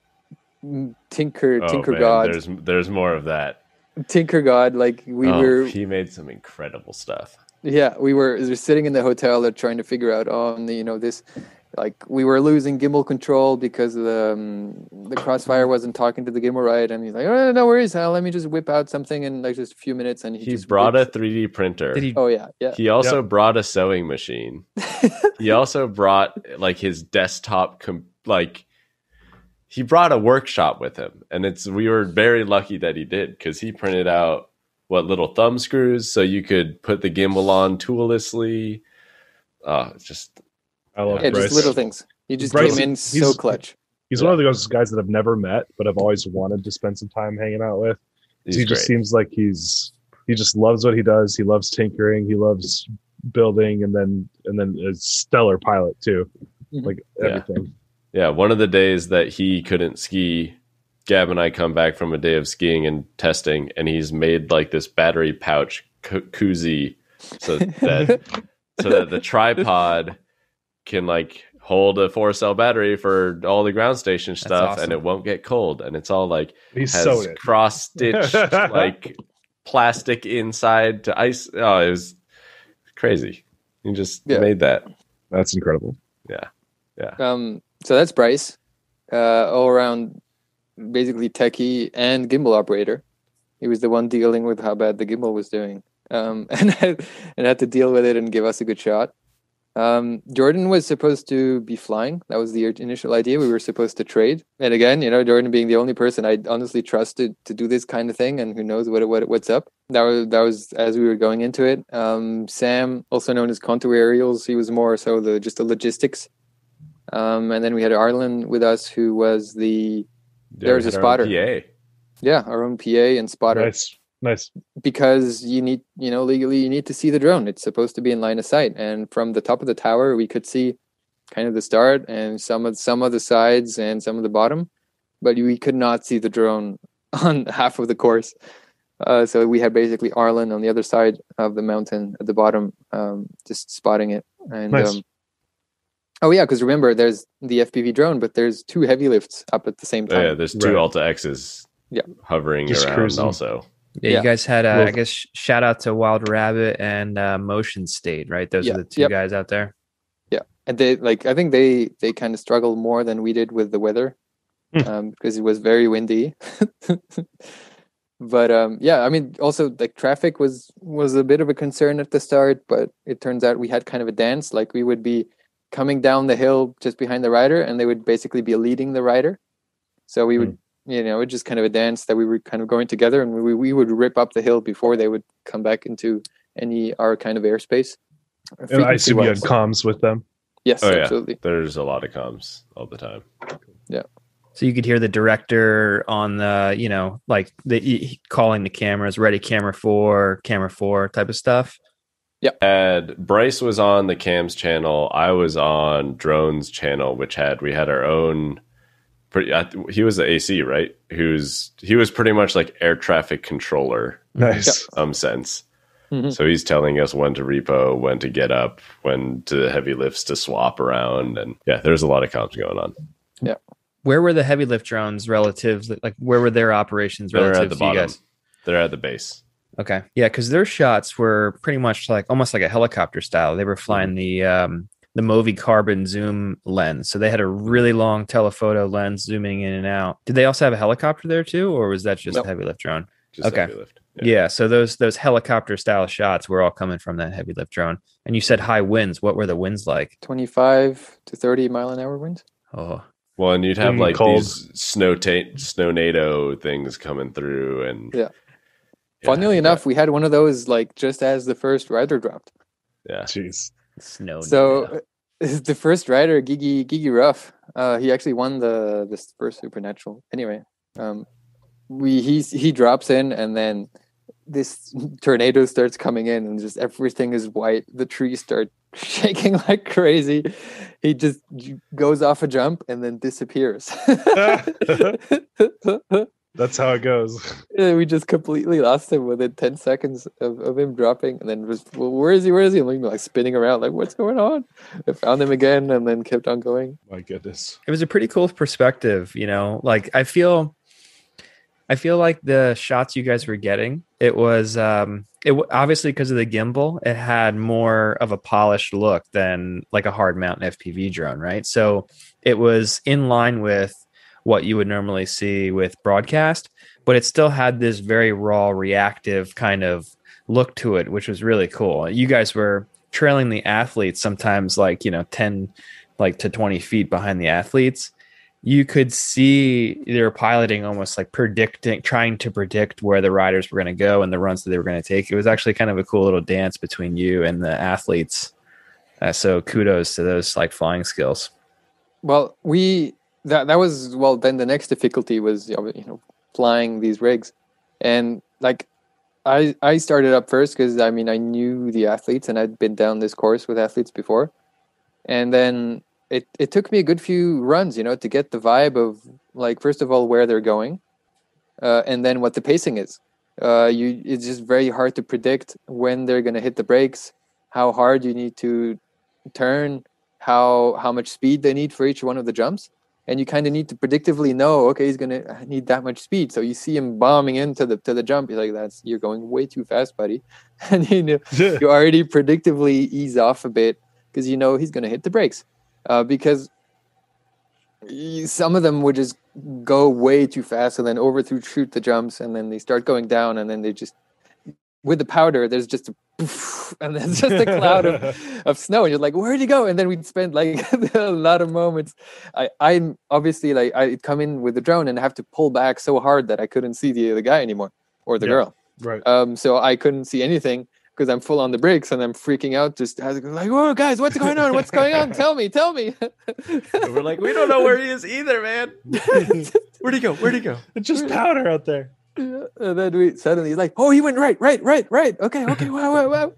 God. There's more of that. Tinker God, like he made some incredible stuff. Yeah, we were sitting in the hotel trying to figure out this. Like we were losing gimbal control because the Crossfire wasn't talking to the gimbal right, and he's like, "Oh, no worries, Hal. Let me just whip out something in like just a few minutes." And he just brought a 3D printer. Oh yeah. He also brought a sewing machine. He also brought like his desktop, he brought a workshop with him, and we were very lucky that he did because he printed out little thumb screws so you could put the gimbal on toollessly. It's just. I love Bryce. Just little things. He just came in so clutch. He's one of those guys that I've never met, but I've always wanted to spend some time hanging out with. He just seems like he just loves what he does. He loves tinkering. He loves building, and then a stellar pilot too. Like everything. Yeah, one of the days that he couldn't ski, Gab and I come back from a day of skiing and testing, and he's made like this battery pouch koozie so that so that the tripod can like hold a 4-cell battery for all the ground station stuff, awesome. and it won't get cold. And it's all like He's has cross stitched like plastic inside to ice. Oh, it was crazy. You just made that. That's incredible. Yeah. So that's Bryce, all around basically techie and gimbal operator. He was the one dealing with how bad the gimbal was doing, and had to deal with it and give us a good shot. Jordan was supposed to be flying. That was the initial idea. We were supposed to trade. And again, Jordan being the only person I honestly trusted to do this kind of thing, and who knows what's up. That was as we were going into it. Sam, also known as Contour Aerials, he was more so just the logistics. And then we had Arlen with us, who was there's a spotter. PA. Yeah, our own PA and spotter. Nice. Because you need, legally you need to see the drone. It's supposed to be in line of sight. And from the top of the tower, we could see kind of the start and some of the sides and some of the bottom, but we could not see the drone on half of the course. So we had basically Arlen on the other side of the mountain at the bottom, just spotting it. And nice. Oh yeah, because remember, there's the FPV drone, but there's 2 heavy lifts up at the same time. Yeah, there's 2 Alta X's hovering just around cruising. Also. Yeah, you guys had, I guess, shout out to Wild Rabbit and Motion State, right? Those are the 2 guys out there. Yeah, and they I think they kind of struggled more than we did with the weather, because it was very windy. But I mean, also like traffic was a bit of a concern at the start, but it turns out we had kind of a dance. Like we would be coming down the hill just behind the rider, and they would basically be leading the rider. So we would, it's just kind of a dance that we were kind of going together, and we would rip up the hill before they would come back into our kind of airspace. And I assume you had comms with them. Yes, absolutely. Yeah. There's a lot of comms all the time. Yeah. So you could hear the director on the, like calling the cameras, ready camera 4 type of stuff. Yeah. And Bryce was on the cams channel. I was on drones channel, which we had our own. He was the AC, right? He was pretty much like air traffic controller. Nice. Sense. Mm-hmm. So he's telling us when to repo, when to get up, when to heavy lifts to swap around, and there's a lot of comms going on. Yeah. Where were the heavy lift drones relative? Like, where were their operations relative to you guys? They're at the base. Okay. Yeah, because their shots were pretty much almost like a helicopter style. They were flying the Movi carbon zoom lens. So they had a really long telephoto lens zooming in and out. Did they also have a helicopter there too, or was that just a heavy lift drone? Just okay. Heavy lift. Yeah. So those helicopter style shots were all coming from that heavy lift drone. And you said high winds. What were the winds like? 25 to 30 mile an hour winds. Oh. Well, and you'd have like cold. These snownato things coming through, and funnily enough, we had one of those like just as the first rider dropped. Yeah, jeez, snow. So the first rider, Gigi Ruff, he actually won this first Supernatural. Anyway, he drops in, and then this tornado starts coming in, and just everything is white. The trees start shaking like crazy. He just goes off a jump and then disappears. That's how it goes. We just completely lost him within 10 seconds of him dropping, and then where is he? And like spinning around, like what's going on? I found him again, and then kept on going. My goodness, it was a pretty cool perspective. Like I feel like the shots you guys were getting, it was obviously because of the gimbal, it had more of a polished look than like a hard mount FPV drone, right? So it was in line with what you would normally see with broadcast, but it still had this very raw, reactive kind of look to it, which was really cool. You guys were trailing the athletes sometimes 10 to 20 feet behind the athletes. You could see they were piloting almost like trying to predict where the riders were going to go and the runs that they were going to take. It was actually kind of a cool little dance between you and the athletes. So kudos to those flying skills. Well, that was then the next difficulty was flying these rigs, and I started up first because I knew the athletes and I'd been down this course with athletes before, and then it took me a good few runs to get the vibe of first of all where they're going, and then what the pacing is. It's just very hard to predict when they're going to hit the brakes, how hard you need to turn, how much speed they need for each one of the jumps. And you kind of need to predictively know, okay, he's gonna need that much speed. So you see him bombing into the jump, you're like, you're going way too fast, buddy. And you already predictively ease off a bit because you know he's gonna hit the brakes. Because some of them would just go way too fast and then shoot the jumps, and then they start going down, and then they just, with the powder, there's just a poof, and then it's just a cloud of snow, and you're like, where'd he go? And then we'd spend like a lot of moments. I'm obviously like, I'd come in with the drone and have to pull back so hard that I couldn't see the guy anymore, or the girl. Right. So I couldn't see anything because I'm full on the brakes and I'm freaking out. Just like, whoa, guys, what's going on? What's going on? Tell me. We're like, we don't know where he is either, man. Where'd he go? It's just powder out there. Yeah. And then we suddenly like, oh, he went right. Okay. Wow.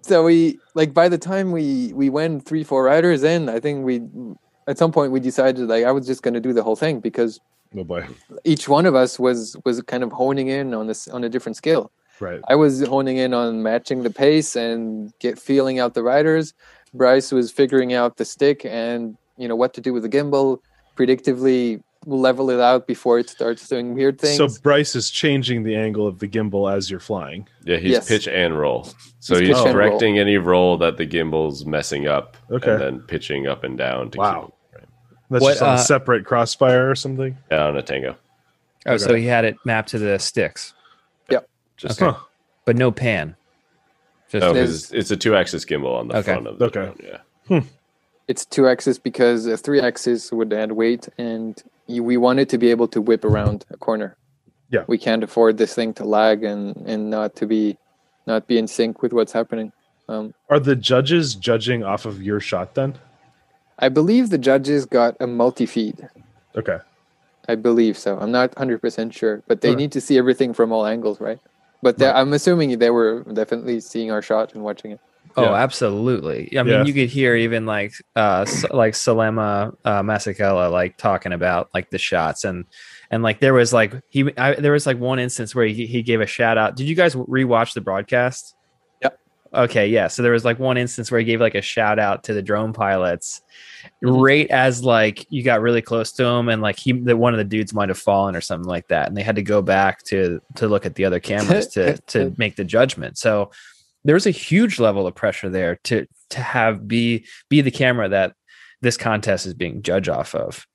So we, like, by the time we went 3-4 riders in, I think at some point we decided, like, I was just going to do the whole thing because oh boy, each one of us was kind of honing in on a different skill. Right. I was honing in on matching the pace and feeling out the riders. Bryce was figuring out the stick and, you know, what to do with the gimbal, predictively level it out before it starts doing weird things. So Bryce is changing the angle of the gimbal as you're flying. Yeah, he's pitch and roll. So he's correcting any roll that the gimbal's messing up, and then pitching up and down to keep. Right. That's just on a separate crossfire or something? Yeah, on a Tango. Oh, so he had it mapped to the sticks. Yep. Just but no pan. Just it's a 2-axis gimbal on the front of the drone, yeah. It's 2-axis because a 3-axis would add weight, and we wanted to be able to whip around a corner. Yeah, we can't afford this thing to lag and not be in sync with what's happening. Are the judges judging off of your shot then? I believe the judges got a multi-feed. Okay. I believe so. I'm not 100% sure, but they need to see everything from all angles, right? But I'm assuming they were definitely seeing our shot and watching it. Oh, absolutely. I mean, you could hear even like Salema Masakela like talking about like the shots and like there was like there was like one instance where he gave a shout out. Did you guys rewatch the broadcast? Yep. Okay, yeah. So there was like one instance where he gave like a shout out to the drone pilots, right as like you got really close to him, and like one of the dudes might have fallen or something like that, and they had to go back to look at the other cameras to make the judgment. So there's a huge level of pressure there to have be the camera that this contest is being judged off of.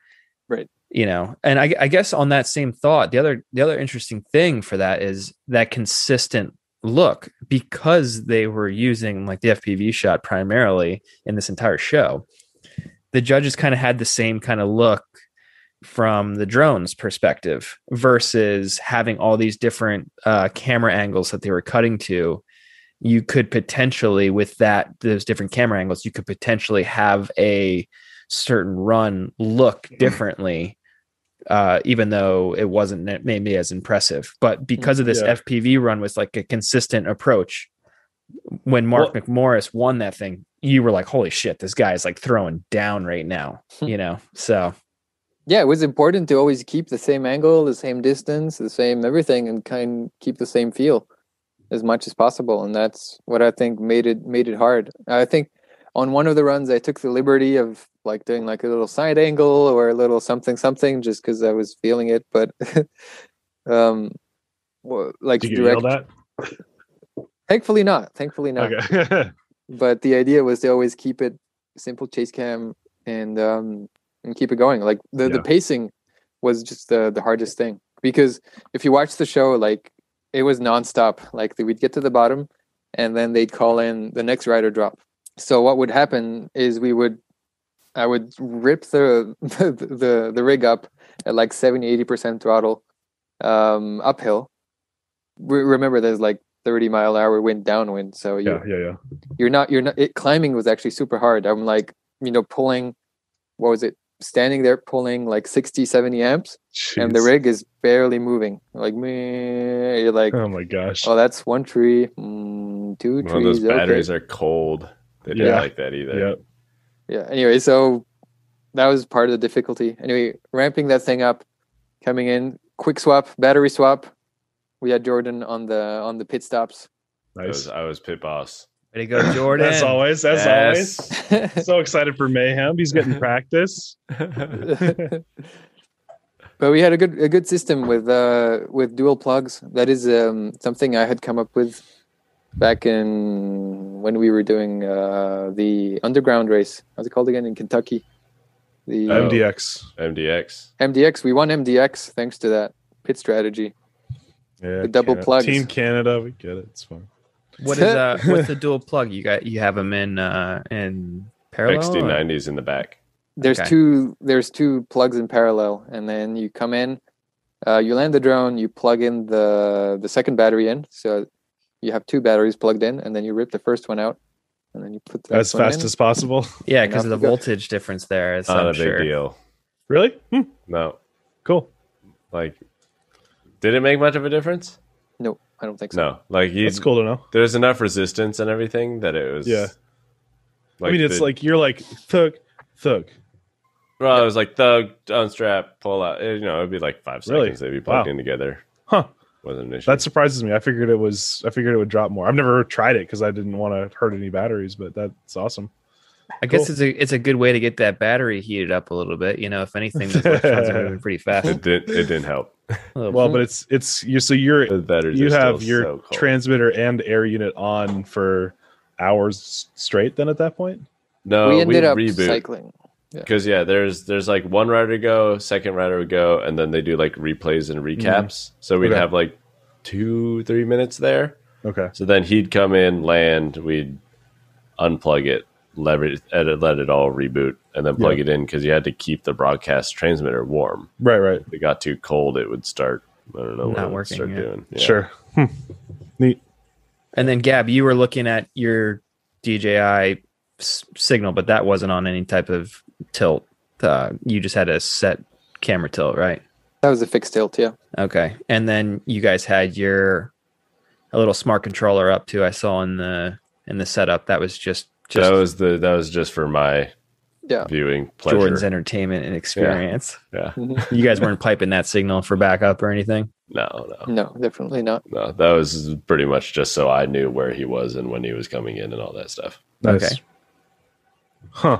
Right. You know, and I guess on that same thought, the other interesting thing for that is that consistent look, because they were using like the FPV shot primarily in this entire show. The judges kind of had the same kind of look from the drone's perspective versus having all these different camera angles that they were cutting to. You could potentially, with those different camera angles, you could potentially have a certain run look differently, even though it wasn't maybe as impressive. But because of this FPV run was like a consistent approach, when Mark McMorris won that thing, you were like, holy shit, this guy is like throwing down right now, you know? So yeah, it was important to always keep the same angle, the same distance, the same everything, and kind of keep the same feel as much as possible. And that's what I think made it hard. I think on one of the runs I took the liberty of like doing like a little side angle or a little something just because I was feeling it. But like did you get yelled at? Thankfully not. Okay. But the idea was to always keep it simple chase cam and keep it going. Like the pacing was just the hardest thing, because if you watch the show, like it was nonstop. Like we'd get to the bottom and then they'd call in the next rider drop. So what would happen is I would rip the rig up at like 70-80% throttle uphill. Remember, there's like 30-mile-an-hour wind downwind. So you're not climbing was actually super hard. I'm like, pulling, what was it? Standing there pulling like 60-70 amps. Jeez. And the rig is barely moving. Like, me, you're like, oh my gosh. Oh, that's one tree, 2 trees. Well, those batteries are cold. They didn't like that either. Yeah. Anyway, so that was part of the difficulty. Anyway, ramping that thing up, coming in, quick swap, battery swap. We had Jordan on the pit stops, Nice. I was pit boss. Way to go, Jordan. As always. Yes. So excited for mayhem. He's getting practice. But we had a good system with dual plugs. That is something I had come up with back in when we were doing the underground race. How's it called again in Kentucky? The MDX. We won MDX thanks to that pit strategy. Yeah, the double plugs. Team Canada, we get it. It's fun. What is what's the dual plug? You have them in parallel. XD90s in the back. There's two plugs in parallel, and then you come in, you land the drone, you plug in the second battery in, so you have two batteries plugged in, and then you rip the first one out, and then you put that as fast as possible. Yeah, because of the voltage difference there. It's not a big deal. Really? No. Cool. Like, did it make much of a difference? No, I don't think so. No, like that's cool to know. There's enough resistance and everything that it was. Yeah. Like I mean, it's like you're like thug. Well, it was like thug, unstrap, pull out. It'd be like 5 seconds. They'd be plugged in together. Huh. Wasn't an issue. That surprises me. I figured it would drop more. I've never tried it because I didn't want to hurt any batteries, but that's awesome. I guess it's a good way to get that battery heated up a little bit. If anything, those electrons are moving pretty fast. It didn't help. Well, but it's you. So you have your transmitter and air unit on for hours straight. Then at that point, no, we ended up reboot. cycling. Because there's like one rider go, second rider would go, and then they do like replays and recaps. So we'd have like 2-3 minutes there. Okay. So then he'd come in, land, we'd unplug it, let it all reboot, and then plug it in because you had to keep the broadcast transmitter warm. Right. If it got too cold, it would start. I don't know what it would start doing. Yeah. Sure. Neat. And then Gab, you were looking at your DJI signal, but that wasn't on any type of tilt. You just had a set camera tilt, right? That was a fixed tilt, yeah. Okay. And then you guys had a little smart controller up too. I saw in the setup. That was just that was just for my viewing pleasure. Jordan's entertainment and experience. Yeah. You guys weren't piping that signal for backup or anything? No, definitely not. No, that was pretty much just so I knew where he was and when he was coming in and all that stuff. Nice. Okay. Huh.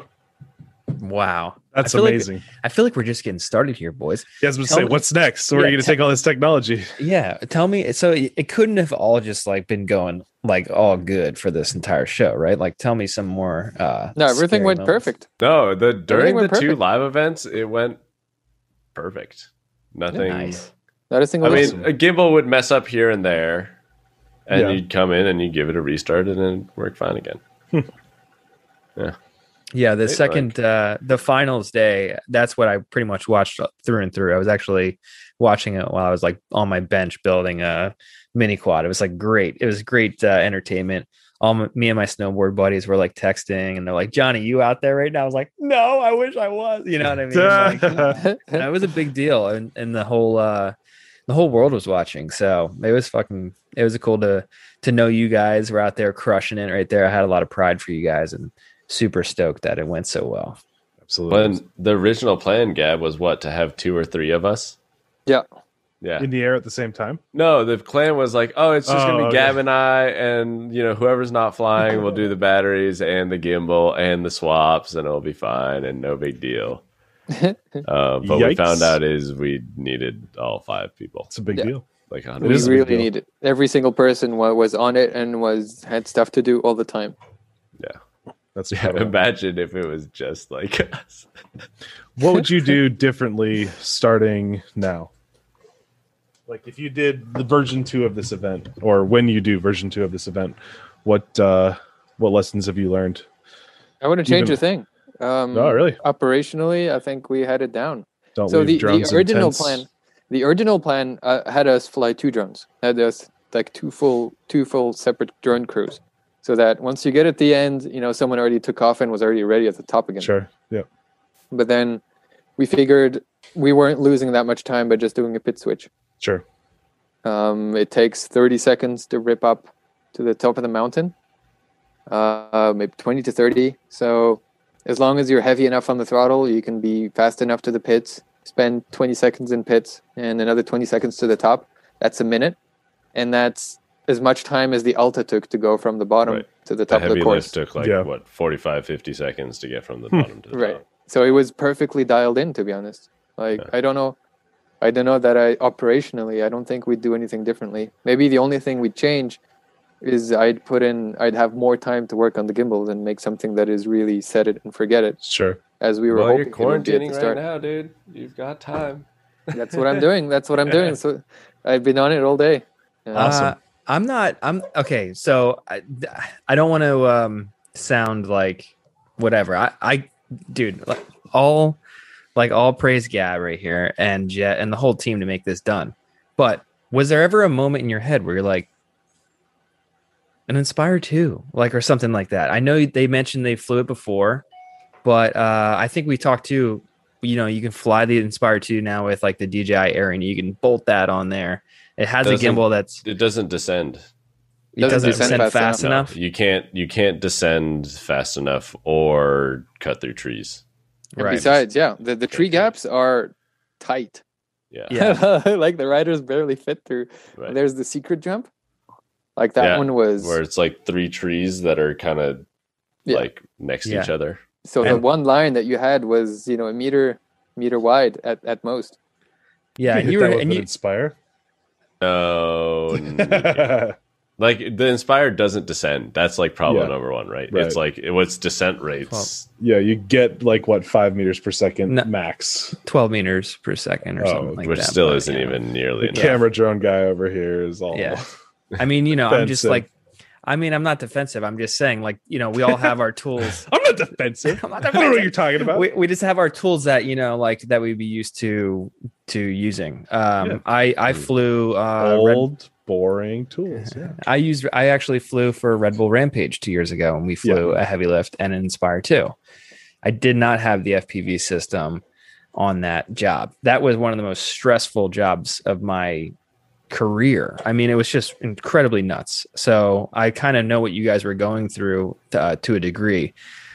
Wow. That's amazing. I feel like we're just getting started here, boys. Yeah, I was going to say, what's next? So where are you going to take all this technology? Yeah. Tell me. So it couldn't have all just like been going like all good for this entire show, right? Like tell me some more. No, everything went perfect. No, during the 2 live events, it went perfect. Nothing. Nice. Not a single. I mean, a gimbal would mess up here and there, and you'd come in and you'd give it a restart and then work fine again. Yeah, the finals day, that's what I pretty much watched through and through. I was actually watching it while I was like on my bench building a mini quad. It was like great. It was great entertainment. Me and my snowboard buddies were like texting and they're like, Johnny, you out there right now? I was like, no, I wish I was. You know what I mean? Like, that was a big deal. And the whole world was watching. So it was cool to know you guys were out there crushing it right there. I had a lot of pride for you guys and super stoked that it went so well. Absolutely. When the original plan, Gab, was what, to have 2 or 3 of us? Yeah. In the air at the same time? No, the plan was like, it's just going to be Gab and I, and whoever's not flying will do the batteries and the gimbal and the swaps, and it'll be fine and no big deal. But we found out we needed all 5 people. It's a big deal. Like 100. We really needed every single person was on it and had stuff to do all the time. Yeah. That's imagine if it was just like us. What would you do differently starting now? Like if you did the version 2 of this event, or when you do version 2 of this event, what lessons have you learned? I wouldn't change a thing. Oh, really? Operationally, I think we had it down. So the original plan had us fly 2 drones. Had us like two full separate drone crews. So that once you get at the end, someone already took off and was already ready at the top again. Sure, yeah. But then we figured we weren't losing that much time by just doing a pit switch. Sure. It takes 30 seconds to rip up to the top of the mountain, maybe 20 to 30. So as long as you're heavy enough on the throttle, you can be fast enough to the pits, spend 20 seconds in pits, and another 20 seconds to the top. That's a minute. And that's as much time as the Alta took to go from the bottom to the top of the course. The heavy lift took 45, 50 seconds to get from the bottom to the top. So it was perfectly dialed in, to be honest. Like, I don't know that operationally, I don't think we'd do anything differently. Maybe the only thing we'd change is I'd have more time to work on the gimbals and make something that is really set it and forget it. Sure. As we were hoping. You're quarantining right now, dude. You've got time. That's what I'm doing. So I've been on it all day. Awesome. I'm okay. So I don't want to sound like whatever. Dude, all praise Gab right here and Jet and the whole team to make this done. But was there ever a moment in your head where you're like, an Inspire 2, like, or something like that? I know they mentioned they flew it before, but I think we talked to, you can fly the Inspire 2 now with like the DJI Air, and you can bolt that on there. It has a gimbal it doesn't descend. It doesn't descend fast enough. No, you can't descend fast enough or cut through trees. And besides, the tree gaps are tight. Yeah. Like the riders barely fit through. Right. There's the secret jump. Like that one was where it's like 3 trees that are kind of like next to each other. So the one line that you had was, a meter wide at most. Yeah, you Inspire. No. Like the Inspire doesn't descend. That's like problem number one, right? It's like what's descent rates. Yeah, you get like 5 meters per second max. 12 meters per second or something like which that. Which still isn't even nearly enough. Camera drone guy over here is all. Yeah. I mean, I'm just like, I'm not defensive. I'm just saying, like, we all have our tools. I'm not defensive. I don't know what you're talking about. We just have our tools that, like that we'd be used to using. I flew old, boring tools. Yeah. I actually flew for Red Bull Rampage 2 years ago, and we flew a heavy lift and an Inspire 2. I did not have the FPV system on that job. That was one of the most stressful jobs of my career. I mean, it was just incredibly nuts. So I kind of know what you guys were going through to a degree,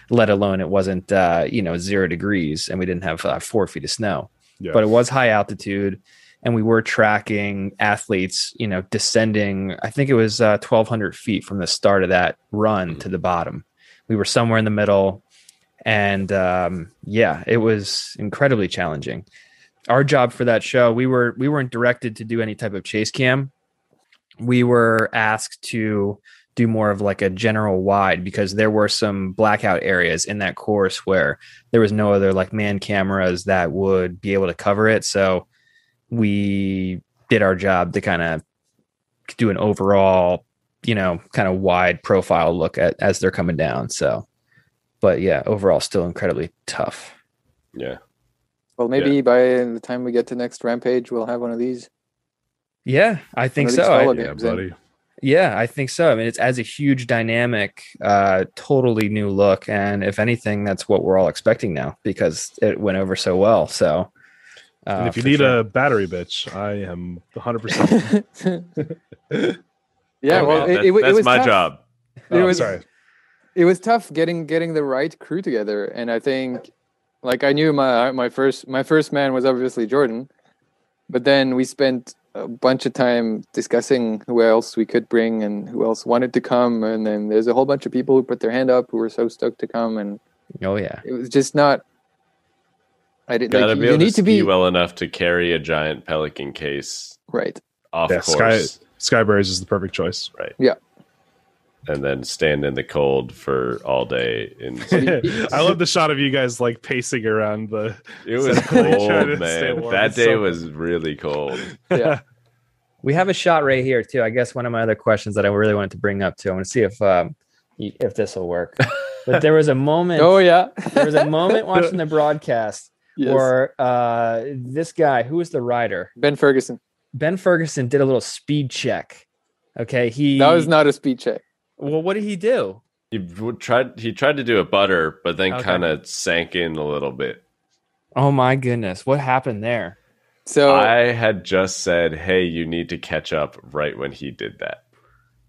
let alone it wasn't 0 degrees and we didn't have 4 feet of snow. But it was high altitude, and we were tracking athletes descending. I think it was 1,200 feet from the start of that run to the bottom. We were somewhere in the middle, and it was incredibly challenging. Our job for that show, we weren't directed to do any type of chase cam. We were asked to do more of like a general wide, because there were some blackout areas in that course where there was no other like man cameras that would be able to cover it. So we did our job to kind of do an overall, kind of wide profile look at as they're coming down. So, but overall still incredibly tough. Yeah. Well, maybe by the time we get to next Rampage, we'll have one of these. Yeah, I think so. Buddy. Yeah, I think so. I mean, it adds a huge dynamic, totally new look. And if anything, that's what we're all expecting now, because it went over so well. So and if you need a battery bitch, I am 100%. It was my tough. job. It was tough getting the right crew together. And I think, like, I knew my first man was obviously Jordan, but then we spent a bunch of time discussing who else we could bring and who else wanted to come, and then there's a whole bunch of people who put their hand up who were so stoked to come, and it was just not. I didn't. Gotta be able to be well enough to carry a giant Pelican case, right? Off course, Skyberries is the perfect choice, right? Yeah. And then stand in the cold for all day. I love the shot of you guys like pacing around the. It was cold, man. That day was really cold. Yeah. We have a shot right here too. I guess one of my other questions that I really wanted to bring up too. I want to see if this will work. But there was a moment. Oh yeah. There was a moment watching the broadcast where this guy, who was the rider, Ben Ferguson, did a little speed check. Okay, that was not a speed check. Well, what did he do? He tried to do a butter, but then kind of sank in a little bit. Oh my goodness. What happened there? So I had just said, hey, you need to catch up right when he did that.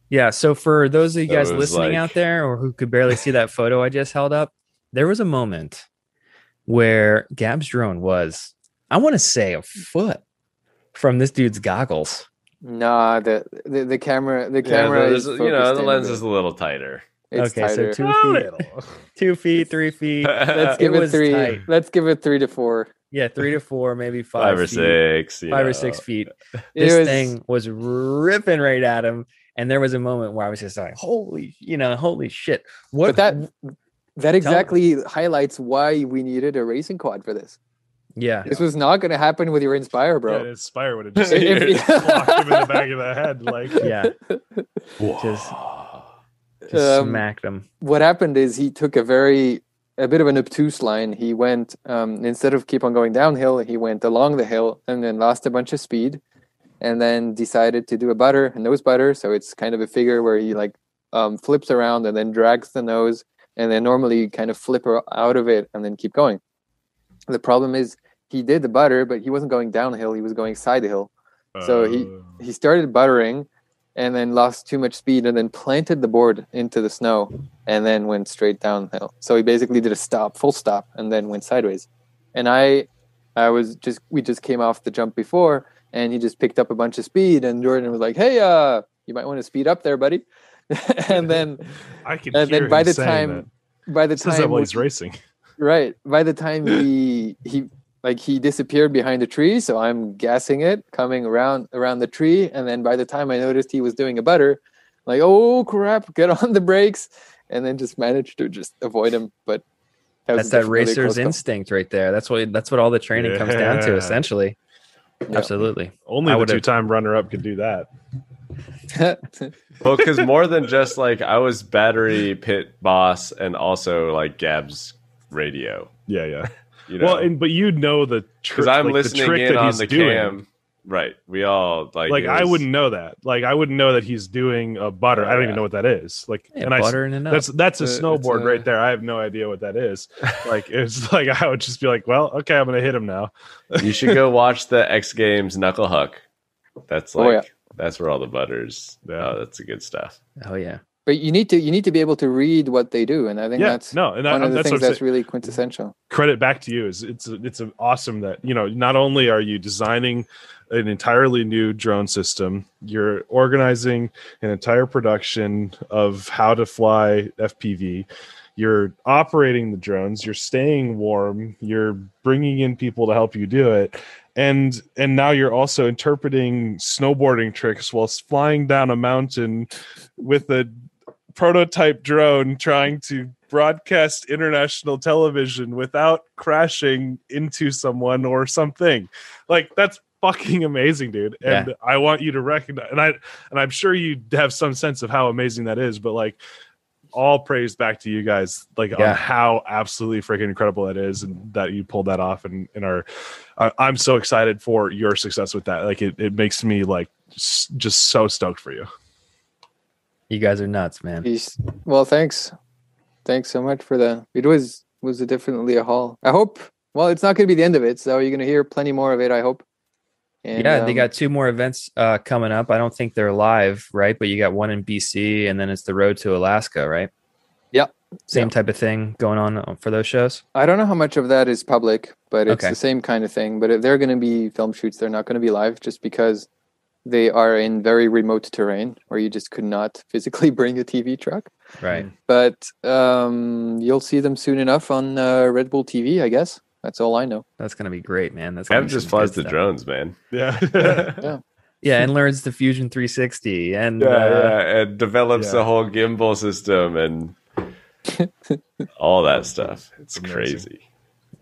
Yeah. So for those of you guys listening out there, or who could barely see that photo I just held up, there was a moment where Gab's drone was, I want to say, a foot from this dude's goggles. Nah, the camera is you know, focused the in lens a is bit. a little tighter. It's Okay, so tighter. 2 feet, 2 feet, 3 feet. Let's It give it was 3. tight. Let's give it 3 to 4. Yeah, 3 to 4, maybe 5 or feet, 6, 5 or 6 feet. It This was- thing was ripping right at him, and there was a moment where I was just like, "Holy, holy shit!" What? But that exactly highlights why we needed a racing quad for this. Yeah, This was not going to happen with your Inspire, Yeah, bro. the Inspire would have just If- clocked him in the back of the head. Like, yeah, just smacked him. What happened is he took a bit of an obtuse line. He went instead of keep on going downhill, he went along the hill and then lost a bunch of speed, and then decided to do a nose butter. So it's kind of a figure where he like flips around and then drags the nose, and then normally you kind of flip out of it and then keep going. The problem is he did the butter, but he wasn't going downhill. He was going side hill. So he started buttering and then lost too much speed and then planted the board into the snow and then went straight downhill. So he basically did a full stop, and then went sideways. And we just came off the jump before, and he just picked up a bunch of speed, and Jordan was like, "Hey, you might want to speed up there, buddy." and then I can and hear then by him the saying time that. by the Says that time while he's racing. right, by the time he disappeared behind a tree, so I'm gassing it, coming around the tree, and then by the time I noticed he was doing a butter, like, oh crap, get on the brakes, and then just managed to just avoid him. But That's that racer's instinct right there. That's what all the training comes down to, essentially. Yeah. Absolutely. Only the 2-time runner-up could do that. Well, because more than just like I was battery pit boss and also like Gab's radio. Yeah. You know? Well, but you know the trick. Because I'm like, listening the trick in that on he's the doing. cam. Right. We all like I wouldn't know that. Like I wouldn't know that he's doing a butter. I don't even know what that is. Like, Yeah, and butter in a nut. that's a snowboard right there. I have no idea what that is. Like it's like I would just be like, well, okay, I'm gonna hit him now. You should go watch the X Games Knuckle Huck. That's like that's where all the butters. Yeah. Oh, that's the good stuff. Oh yeah. But you need to be able to read what they do, and I think that's one of the things that's really quintessential. Credit back to you. Is it's awesome that not only are you designing an entirely new drone system, you're organizing an entire production of how to fly FPV. You're operating the drones. You're staying warm. You're bringing in people to help you do it. And now you're also interpreting snowboarding tricks while flying down a mountain with a prototype drone trying to broadcast international television without crashing into someone or something. Like that's fucking amazing, dude. And Yeah. I want you to recognize, and I'm sure you have some sense of how amazing that is, but like all praise back to you guys, like on how absolutely freaking incredible that is, and that you pulled that off. And I'm so excited for your success with that. Like it makes me like just so stoked for you. You guys are nuts, man. Well, thanks so much for that. It was definitely a haul. I hope. Well, it's not going to be the end of it, so you're going to hear plenty more of it, I hope. And, they got 2 more events coming up. I don't think they're live, right? But you got one in BC, and then it's the road to Alaska, right? Yeah. Same type of thing going on for those shows? I don't know how much of that is public, but it's the same kind of thing. But if they're going to be film shoots, they're not going to be live just because they are in very remote terrain where you just could not physically bring a TV truck. Right. But you'll see them soon enough on Red Bull TV, I guess. That's all I know. That's going to be great, man. That's Gab just flies the drones, man. Yeah. Yeah, and learns the Fusion 360 and and develops the whole gimbal system and all that stuff. It's crazy.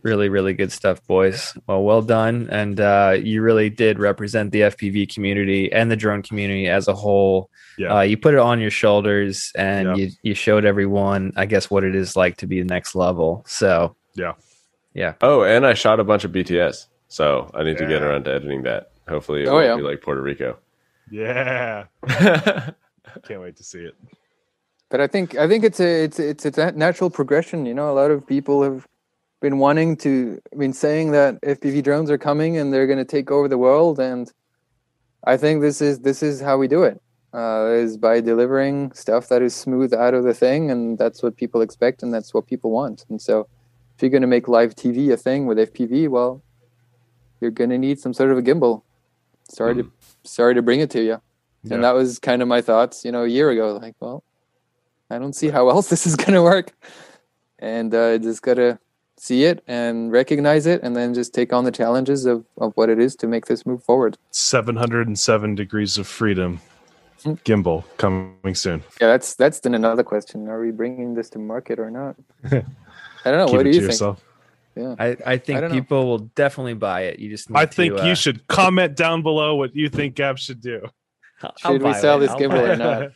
Really, really good stuff, boys. Well done. And you really did represent the FPV community and the drone community as a whole. Yeah. You put it on your shoulders and you showed everyone, I guess, what it is like to be the next level. So, yeah. Oh, and I shot a bunch of BTS. So I need to get around to editing that. Hopefully it won't be like Puerto Rico. Yeah. Can't wait to see it. But I think it's a natural progression. A lot of people have been saying that FPV drones are coming and they're going to take over the world, and I think this is how we do it. Is by delivering stuff that is smooth out of the thing, and that's what people expect and that's what people want. And so if you're going to make live TV a thing with FPV, well, you're going to need some sort of a gimbal. sorry to bring it to you. Yeah. And that was kind of my thoughts, a year ago. Like, well, I don't see how else this is going to work. And just got to see it and recognize it, and then just take on the challenges of what it is to make this move forward. 707 degrees of freedom. Gimbal coming soon. Yeah, that's then another question. Are we bringing this to market or not? I don't know. What do you think? Yourself. Yeah, I think people will definitely buy it. You just I think you should comment down below what you think Gab should do. Should we sell this gimbal or not?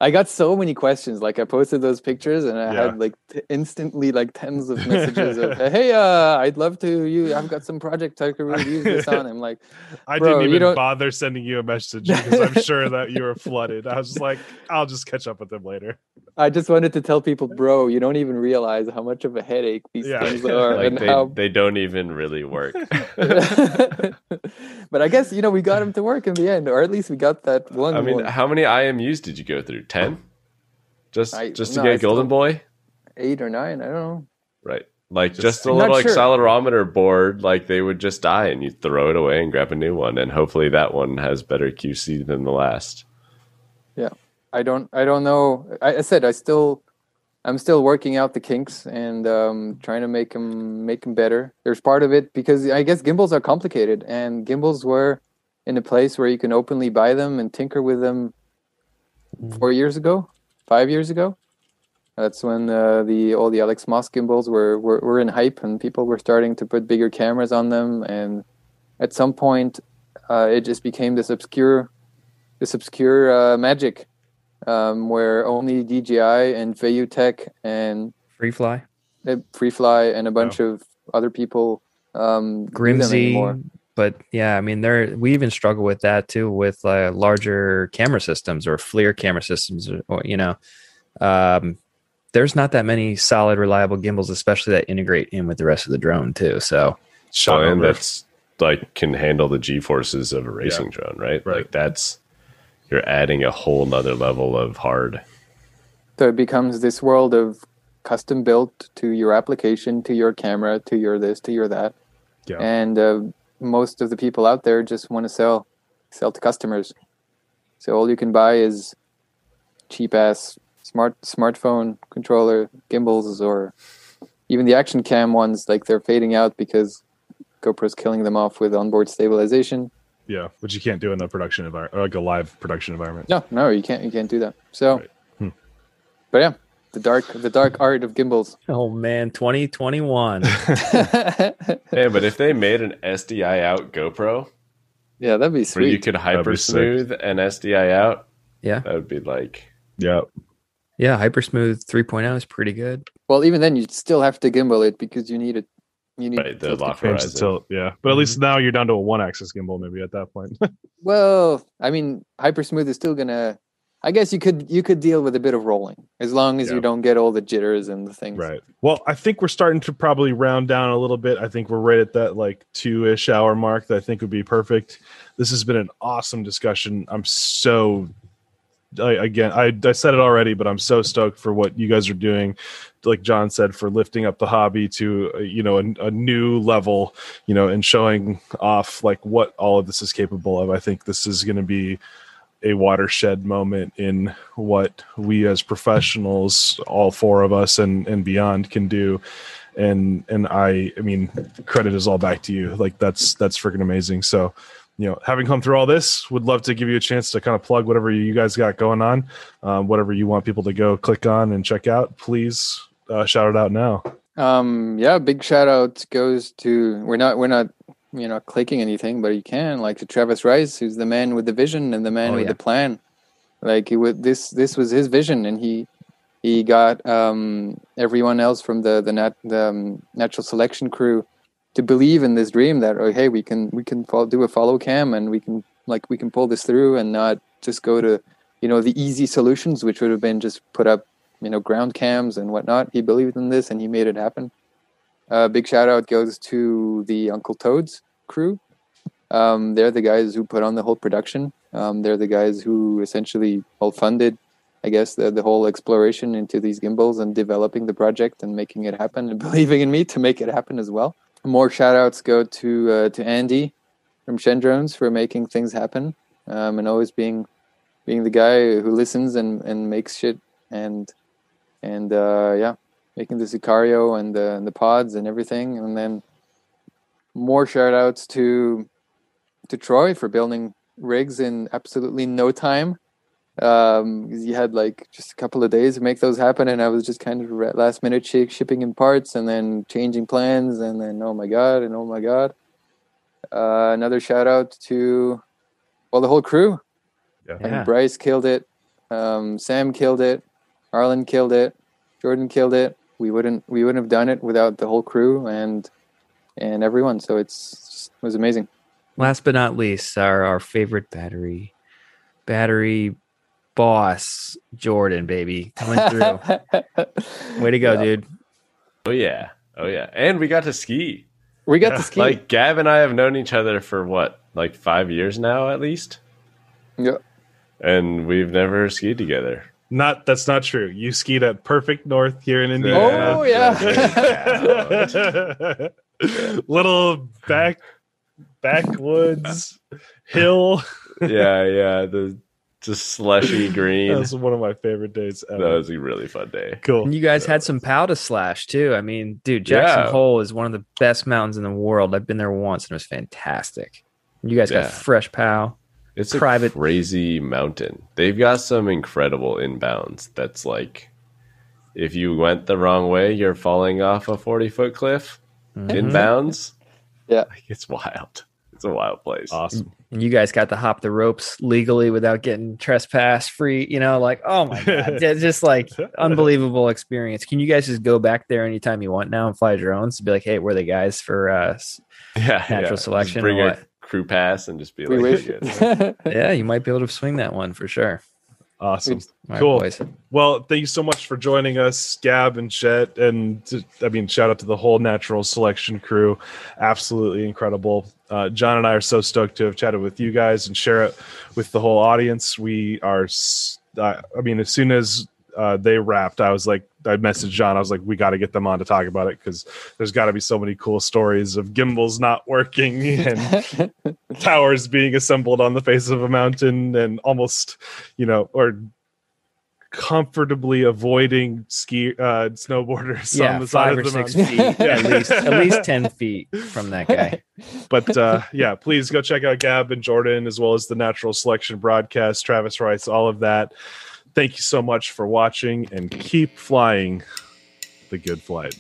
I got so many questions. Like, I posted those pictures and I had like instantly like tens of messages of, hey, I'd love to. I've got some project I could really use this on. I'm like, I didn't even bother sending you a message because I'm sure that you were flooded. I was just like, I'll just catch up with them later. I just wanted to tell people, bro, you don't even realize how much of a headache these things are. Like and they don't even really work. But I guess, we got them to work in the end, or at least we got that one. I mean, how many IMUs did you go through? 10? Just to get Golden Boy? 8 or 9, I don't know. Right. Like just a little accelerometer board, like they would just die and you throw it away and grab a new one, and hopefully that one has better QC than the last. Yeah. I don't know. I said I'm still working out the kinks and trying to make them better. There's part of it because I guess gimbals are complicated, and gimbals were in a place where you can openly buy them and tinker with them 5 years ago. That's when all the Alex Moss gimbals were in hype, and people were starting to put bigger cameras on them. And at some point, it just became this obscure magic. Where only DJI and Vayutech and FreeFly and a bunch of other people Grimsy, but yeah, I mean, we even struggle with that too with larger camera systems or FLIR camera systems, or there's not that many solid, reliable gimbals, especially that integrate in with the rest of the drone too. So, and that's like can handle the G-forces of a racing drone, right? Like you're adding a whole nother level of hard. So it becomes this world of custom built to your application, to your camera, to your this, to your that. Yeah. And most of the people out there just want to sell to customers. So all you can buy is cheap ass smartphone controller gimbals, or even the action cam ones. Like, they're fading out because GoPro's killing them off with onboard stabilization. Yeah, which you can't do in a production environment, or like a live production environment. No, you can't do that. So, but yeah, the dark art of gimbals. Oh man, 2021. Hey, but if they made an SDI out GoPro, yeah, that'd be sweet. Where you could hyper smooth an SDI out. Yeah, that would be like, yeah, Hypersmooth 3.0 is pretty good. Well, even then, you'd still have to gimbal it because you need it. You need the lock horizon. Yeah, but at least now you're down to a 1-axis gimbal maybe at that point. Well, I mean, Hypersmooth is still gonna. I guess you could deal with a bit of rolling as long as you don't get all the jitters and the things. Right. Well, I think we're starting to probably round down a little bit. I think we're right at that like 2-ish hour mark that I think would be perfect. This has been an awesome discussion. I'm so. I said it already, but I'm so stoked for what you guys are doing. Like John said, for lifting up the hobby to a new level, and showing off like what all of this is capable of. I think this is going to be a watershed moment in what we as professionals, all 4 of us and beyond, can do. And I mean, credit is all back to you. Like that's freaking amazing. So, having come through all this, would love to give you a chance to kind of plug whatever you guys got going on, whatever you want people to go click on and check out. Please shout it out now. Big shout out goes to we're not clicking anything, but you can, like, to Travis Rice, who's the man with the vision and the man with the plan. Like, this was his vision, and he got everyone else from the natural selection crew to believe in this dream that, oh, hey, we can do a follow cam, and we can pull this through and not just go to the easy solutions, which would have been just put up ground cams and whatnot. He believed in this and he made it happen. Big shout out goes to the Uncle Toads crew. They're the guys who put on the whole production. They're the guys who essentially all funded, I guess, the whole exploration into these gimbals and developing the project and making it happen and believing in me to make it happen as well. More shout outs go to Andy, Shen Drones for making things happen, and always being the guy who listens and makes shit and making the Sicario and the pods and everything. And then more shout outs to Troy for building rigs in absolutely no time. You had like just a couple of days to make those happen, and I was just kind of last minute shipping in parts and then changing plans, and then oh my god. Another shout out to the whole crew. I mean, Bryce killed it, Sam killed it, Arlen killed it, Jordan killed it. We wouldn't have done it without the whole crew and everyone. So it was amazing. Last but not least, our favorite battery boss, Jordan, baby, coming through. Way to go, dude. Oh yeah. And we got to ski. To ski. Like Gab and I have known each other for what, like 5 years now at least? Yeah. And we've never skied together. That's not true. You skied at Perfect North here in Indiana. Oh yeah. Little backwoods hill. Yeah. The just slushy green. That was one of my favorite days ever. That was a really fun day. Cool. And you guys had some POW to slash too. I mean, dude, Jackson Hole is one of the best mountains in the world. I've been there once and it was fantastic. You guys got fresh POW. It's a crazy mountain. They've got some incredible inbounds. That's like, if you went the wrong way, you're falling off a 40-foot cliff inbounds. Yeah. Like, it's wild. It's a wild place. Awesome. And you guys got to hop the ropes legally without getting trespass free, like, oh my God, just like unbelievable experience. Can you guys just go back there anytime you want now and fly drones to be like, hey, we're the guys for natural selection? Just bring or a crew pass and just be like, yeah, you might be able to swing that one for sure. Awesome. All Cool. Right, well, thank you so much for joining us, Gab and Chet. And shout out to the whole Natural Selection crew. Absolutely incredible. John and I are so stoked to have chatted with you guys and share it with the whole audience. We are, as soon as they wrapped, I messaged John. I was like, we got to get them on to talk about it because there's got to be so many cool stories of gimbals not working and towers being assembled on the face of a mountain and almost, or comfortably avoiding snowboarders on the side of the 5 or 6 mountain. feet, at least 10 feet from that guy. But please go check out Gab and Jordan as well as the Natural Selection broadcast, Travis Rice, all of that. Thank you so much for watching and keep flying the good flight.